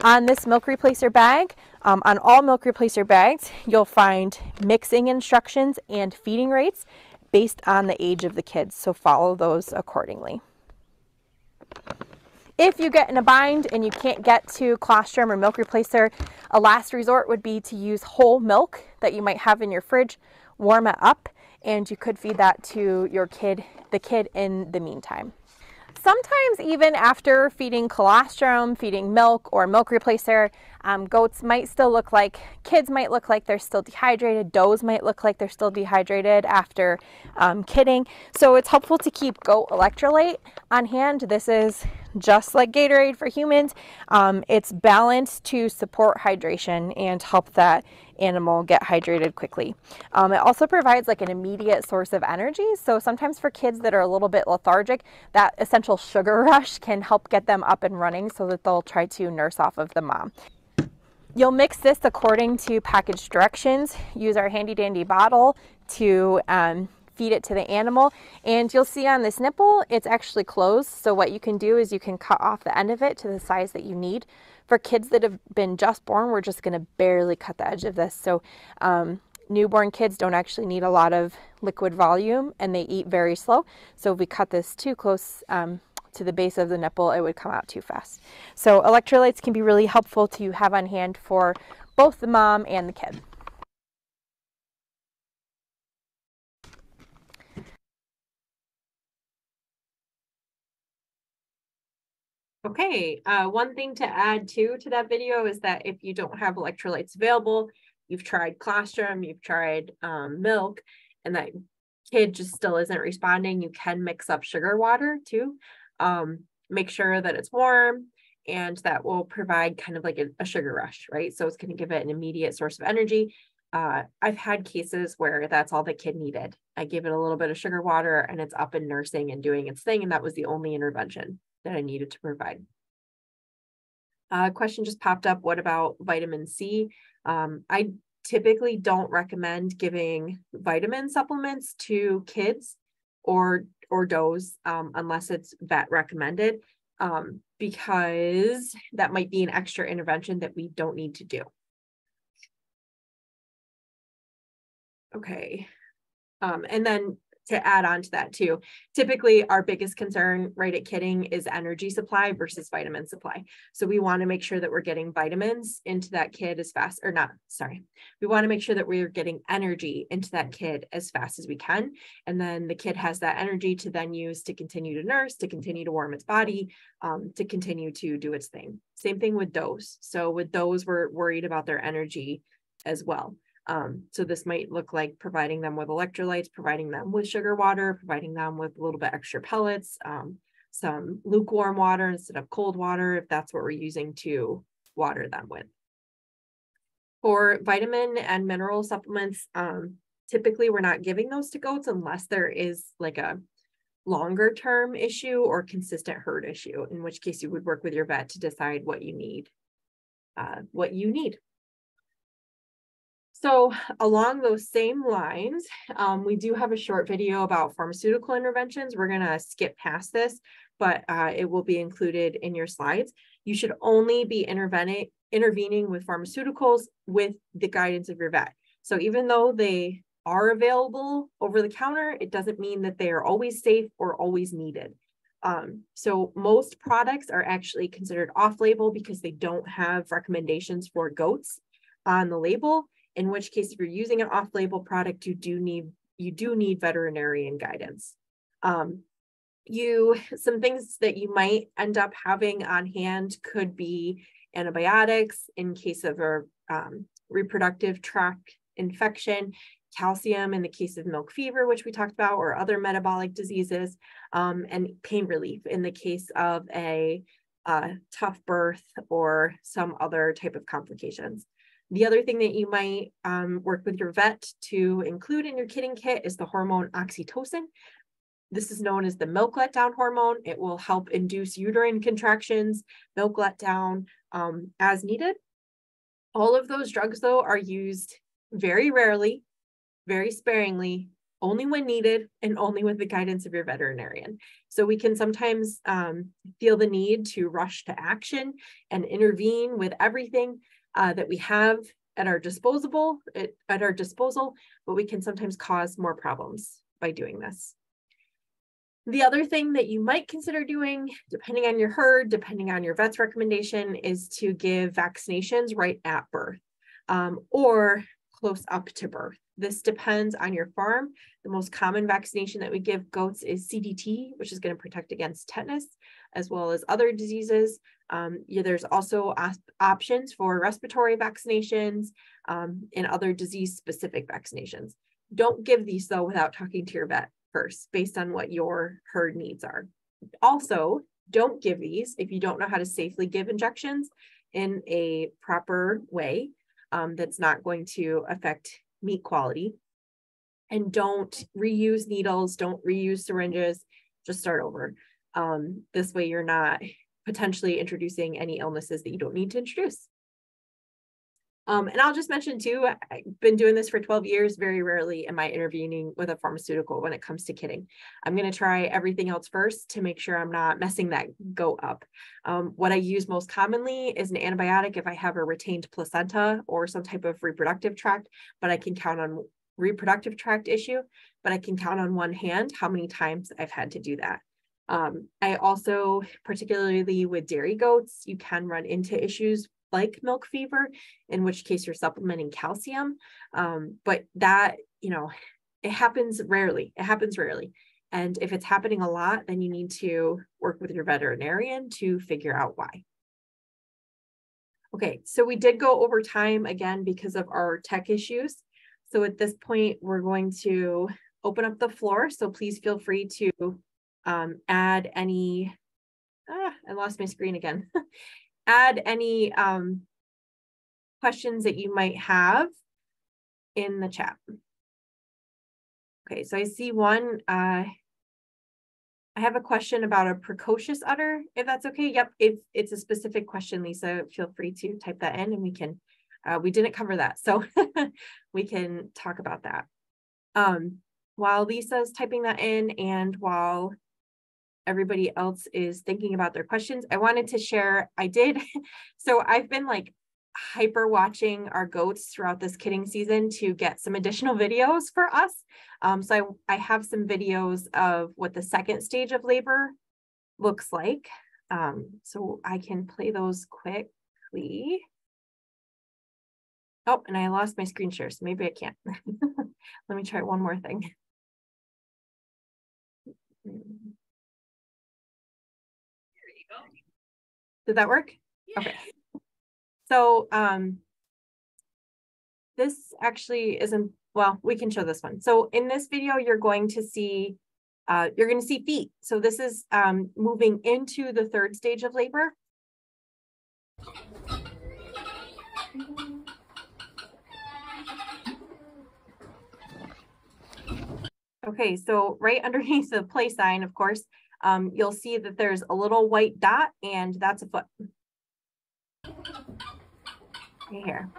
On this milk replacer bag, on all milk replacer bags, you'll find mixing instructions and feeding rates. based on the age of the kids, so follow those accordingly. If you get in a bind and you can't get to colostrum or milk replacer, a last resort would be to use whole milk that you might have in your fridge, warm it up, and you could feed that to your kid, the kid in the meantime. Sometimes even after feeding colostrum, feeding milk or milk replacer, goats might still look like, kids might look like they're still dehydrated, does might look like they're still dehydrated after kidding. So it's helpful to keep goat electrolyte on hand. This is just like Gatorade for humans. It's balanced to support hydration and help that animal get hydrated quickly. It also provides like an immediate source of energy. So sometimes for kids that are a little bit lethargic, that essential sugar rush can help get them up and running so that they'll try to nurse off of the mom. You'll mix this according to package directions. Use our handy dandy bottle to feed it to the animal, and you'll see on this nipple it's actually closed, so what you can do is you can cut off the end of it to the size that you need. For kids that have been just born, we're just going to barely cut the edge of this, so newborn kids don't actually need a lot of liquid volume and they eat very slow, so if we cut this too close to the base of the nipple, it would come out too fast. So electrolytes can be really helpful to have on hand for both the mom and the kid. Okay, one thing to add to that video is that if you don't have electrolytes available, you've tried colostrum, you've tried milk, and that kid just still isn't responding, you can mix up sugar water too. Make sure that it's warm, and that will provide kind of like a sugar rush, right? So it's going to give it an immediate source of energy. I've had cases where that's all the kid needed. I gave it a little bit of sugar water and it's up and nursing and doing its thing, and that was the only intervention that I needed to provide. Question just popped up. What about vitamin C? I typically don't recommend giving vitamin supplements to kids or does unless it's vet recommended, because that might be an extra intervention that we don't need to do. Okay. And then to add on to that too, typically our biggest concern right at kidding is energy supply versus vitamin supply. So we want to make sure that we're getting vitamins into that kid as fast, or not, sorry. We want to make sure that we're getting energy into that kid as fast as we can. And then the kid has that energy to then use to continue to nurse, to continue to warm its body, to continue to do its thing. Same thing with does. So with does, we're worried about their energy as well. So this might look like providing them with electrolytes, providing them with sugar water, providing them with a little bit extra pellets, some lukewarm water instead of cold water, if that's what we're using to water them with. For vitamin and mineral supplements, typically we're not giving those to goats unless there is like a longer term issue or consistent herd issue, in which case you would work with your vet to decide what you need. So along those same lines, we do have a short video about pharmaceutical interventions. We're going to skip past this, but it will be included in your slides. You should only be intervening with pharmaceuticals with the guidance of your vet. So even though they are available over the counter, it doesn't mean that they are always safe or always needed. So most products are actually considered off-label because they don't have recommendations for goats on the label. In which case, if you're using an off-label product, you do need veterinarian guidance. Some things that you might end up having on hand could be antibiotics in case of a reproductive tract infection, calcium in the case of milk fever, which we talked about, or other metabolic diseases, and pain relief in the case of a tough birth or some other type of complications. The other thing that you might work with your vet to include in your kidding kit is the hormone oxytocin. This is known as the milk letdown hormone. It will help induce uterine contractions, milk letdown as needed. All of those drugs, though, are used very rarely, very sparingly, only when needed, and only with the guidance of your veterinarian. So we can sometimes feel the need to rush to action and intervene with everything that we have at our disposal, but we can sometimes cause more problems by doing this. The other thing that you might consider doing, depending on your herd, depending on your vet's recommendation, is to give vaccinations right at birth or close up to birth. This depends on your farm. The most common vaccination that we give goats is CDT, which is going to protect against tetanus, as well as other diseases. There's also options for respiratory vaccinations and other disease-specific vaccinations. Don't give these, though, without talking to your vet first, based on what your herd needs are. Also, don't give these if you don't know how to safely give injections in a proper way that's not going to affect meat quality. And don't reuse needles, don't reuse syringes, just start over. This way you're not potentially introducing any illnesses that you don't need to introduce. And I'll just mention too, I've been doing this for 12 years. Very rarely am I intervening with a pharmaceutical when it comes to kidding. I'm going to try everything else first to make sure I'm not messing that goat up. What I use most commonly is an antibiotic if I have a retained placenta or some type of reproductive tract, but I can count on reproductive tract issue, but I can count on one hand how many times I've had to do that. I also, particularly with dairy goats, you can run into issues like milk fever, in which case you're supplementing calcium. But that, it happens rarely. It happens rarely. And if it's happening a lot, then you need to work with your veterinarian to figure out why. Okay, so we did go over time again because of our tech issues. So at this point, we're going to open up the floor. So please feel free to add any, I lost my screen again. Add any questions that you might have in the chat. Okay, so I see one. I have a question about a precocious udder, if that's okay. Yep, if it's a specific question, Lisa, feel free to type that in and we can, we didn't cover that, so we can talk about that. While Lisa's typing that in and while everybody else is thinking about their questions, I wanted to share, so I've been like hyper watching our goats throughout this kidding season to get some additional videos for us. So I have some videos of what the second stage of labor looks like. So I can play those quickly. Oh, and I lost my screen share, so maybe I can't. Let me try one more thing. Did that work? Yeah. Okay. So this actually isn't, well, we can show this one. So in this video, you're going to see feet. So this is moving into the third stage of labor. Okay, so right underneath the play sign, of course, you'll see that there's a little white dot, and that's a foot. Right here.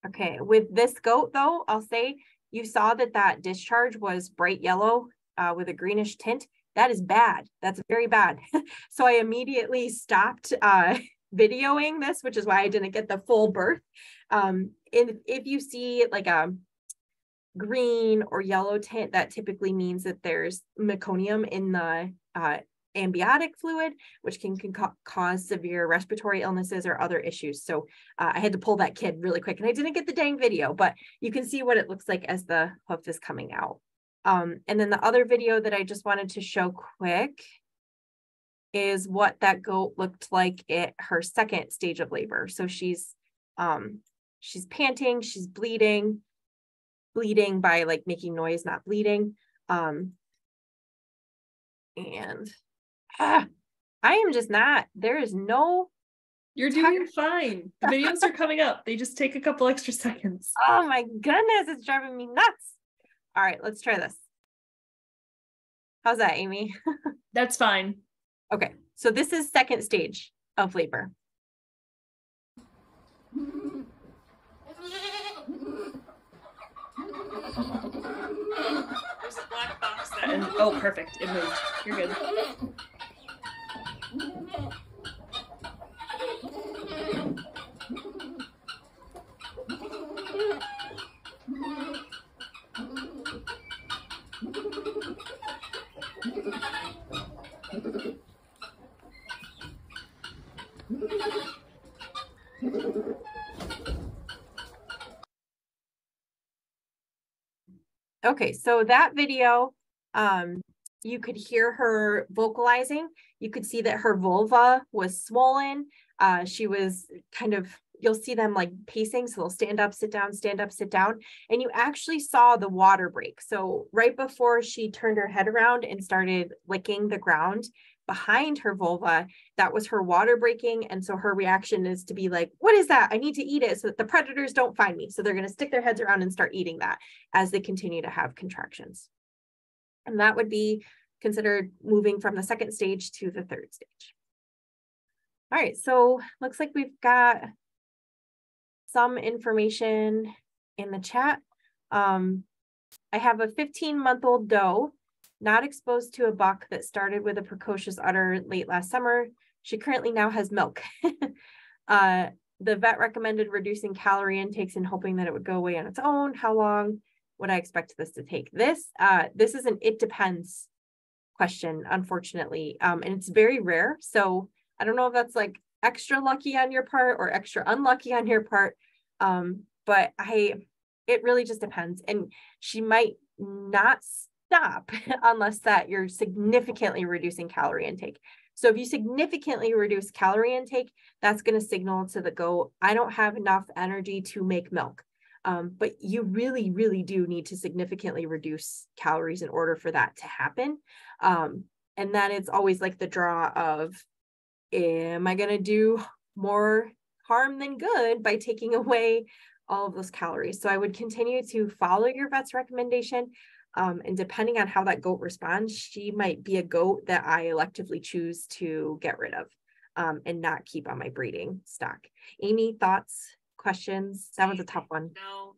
Okay, with this goat though, I'll say you saw that discharge was bright yellow with a greenish tint. That is bad. That's very bad. So I immediately stopped videoing this, which is why I didn't get the full birth. And if you see like a green or yellow tint, that typically means that there's meconium in the amniotic fluid, which can cause severe respiratory illnesses or other issues. So I had to pull that kid really quick, and I didn't get the dang video, but you can see what it looks like as the hoof is coming out. And then the other video that I just wanted to show quick is what that goat looked like at her second stage of labor. So she's panting, she's bleeding by like making noise, not bleeding. And I am just not, there is no. You're doing fine. The videos are coming up. They just take a couple extra seconds. Oh my goodness, it's driving me nuts. All right, let's try this. How's that, Amy? That's fine. Okay, so this is second stage of labor. There's a black box that, oh, perfect. It moved. You're good. Okay, so that video, you could hear her vocalizing. You could see that her vulva was swollen. She was kind of, you'll see them like pacing. So they'll stand up, sit down, stand up, sit down. And you actually saw the water break. So right before she turned her head around and started licking the ground behind her vulva, that was her water breaking. And so her reaction is to be like, what is that? I need to eat it so that the predators don't find me. So they're going to stick their heads around and start eating that as they continue to have contractions. And that would be considered moving from the second stage to the third stage. All right, so looks like we've got some information in the chat. I have a 15-month-old doe, not exposed to a buck, that started with a precocious udder late last summer. She currently now has milk. The vet recommended reducing calorie intakes and hoping that it would go away on its own. How long would I expect this to take? This is an it depends question, unfortunately, and it's very rare. So I don't know if that's like extra lucky on your part or extra unlucky on your part, but it really just depends. And she might not stop unless that you're significantly reducing calorie intake. So if you significantly reduce calorie intake, that's going to signal to the goat, I don't have enough energy to make milk. But you really, really do need to significantly reduce calories in order for that to happen. And then it's always like the draw of, am I going to do more harm than good by taking away all of those calories? So I would continue to follow your vet's recommendation. And depending on how that goat responds, she might be a goat that I electively choose to get rid of and not keep on my breeding stock. Amy, thoughts, questions? That was a tough one. No,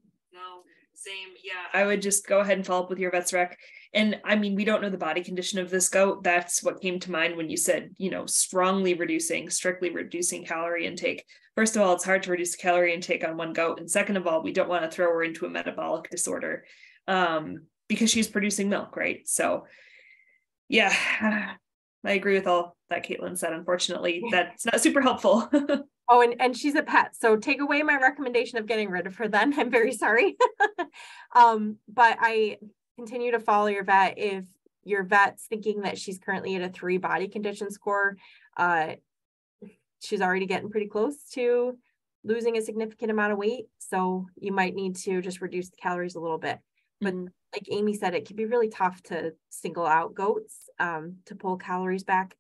same. Yeah, I would just go ahead and follow up with your vet's rec. And I mean, we don't know the body condition of this goat. That's what came to mind when you said, strictly reducing calorie intake. First of all, it's hard to reduce calorie intake on one goat. And second of all, we don't want to throw her into a metabolic disorder because she's producing milk, right? So yeah, I agree with all that Caitlin said. Unfortunately, that's not super helpful. Oh, and she's a pet. So take away my recommendation of getting rid of her then. I'm very sorry. But I continue to follow your vet. If your vet's thinking that she's currently at a 3 body condition score, she's already getting pretty close to losing a significant amount of weight. So you might need to just reduce the calories a little bit. But like Amy said, it can be really tough to single out goats to pull calories back.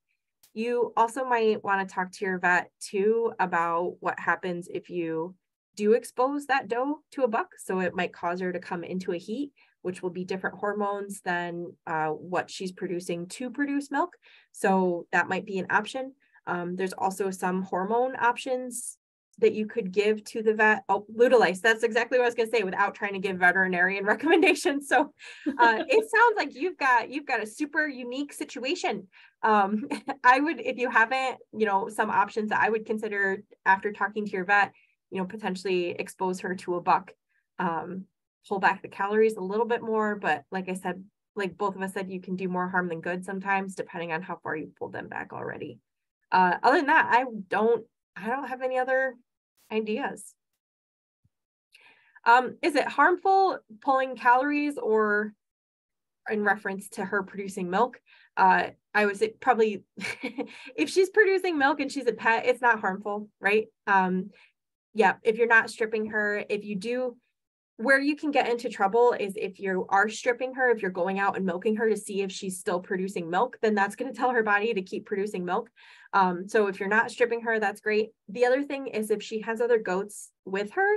You also might want to talk to your vet too about what happens if you do expose that doe to a buck. So it might cause her to come into a heat, which will be different hormones than what she's producing to produce milk. So that might be an option. There's also some hormone options that you could give to the vet. Oh, Ludolice, that's exactly what I was going to say without trying to give veterinarian recommendations. So it sounds like you've got a super unique situation. I would, if you haven't, some options that I would consider after talking to your vet, potentially expose her to a buck, pull back the calories a little bit more. But like I said, like both of us said, you can do more harm than good sometimes, depending on how far you pulled them back already. Other than that, I don't have any other ideas. Is it harmful pulling calories or in reference to her producing milk? I would say probably if she's producing milk and she's a pet, it's not harmful, right? Yeah, if you're not stripping her, if you do, where you can get into trouble is if you are stripping her, if you're going out and milking her to see if she's still producing milk, then that's going to tell her body to keep producing milk. So if you're not stripping her, that's great. The other thing is if she has other goats with her,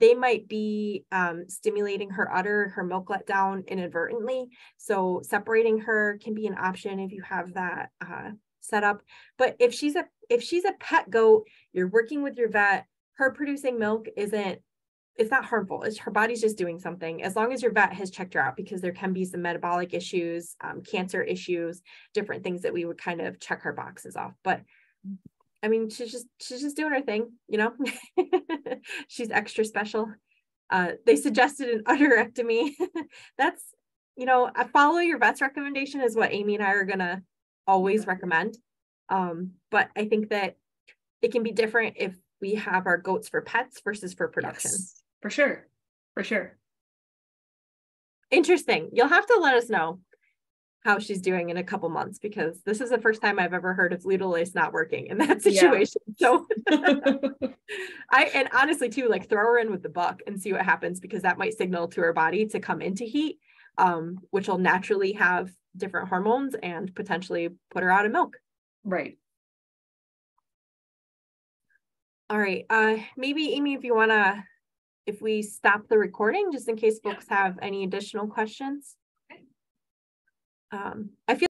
they might be stimulating her udder, her milk letdown inadvertently. So separating her can be an option if you have that set up. But if she's a pet goat, you're working with your vet, her producing milk it's not harmful. Her body's just doing something as long as your vet has checked her out, because there can be some metabolic issues, cancer issues, different things that we would kind of check her boxes off. But I mean, she's just doing her thing, she's extra special. They suggested an udderectomy. That's, I follow your vet's recommendation is what Amy and I are going to always recommend. But I think that it can be different if we have our goats for pets versus for production. Yes, for sure. Interesting. You'll have to let us know how she's doing in a couple months, because this is the first time I've ever heard of Ludolase not working in that situation. Yeah. So and honestly too, like throw her in with the buck and see what happens, because that might signal to her body to come into heat, which will naturally have different hormones and potentially put her out of milk. Right. All right. Maybe Amy, if we stop the recording, just in case folks have any additional questions. I feel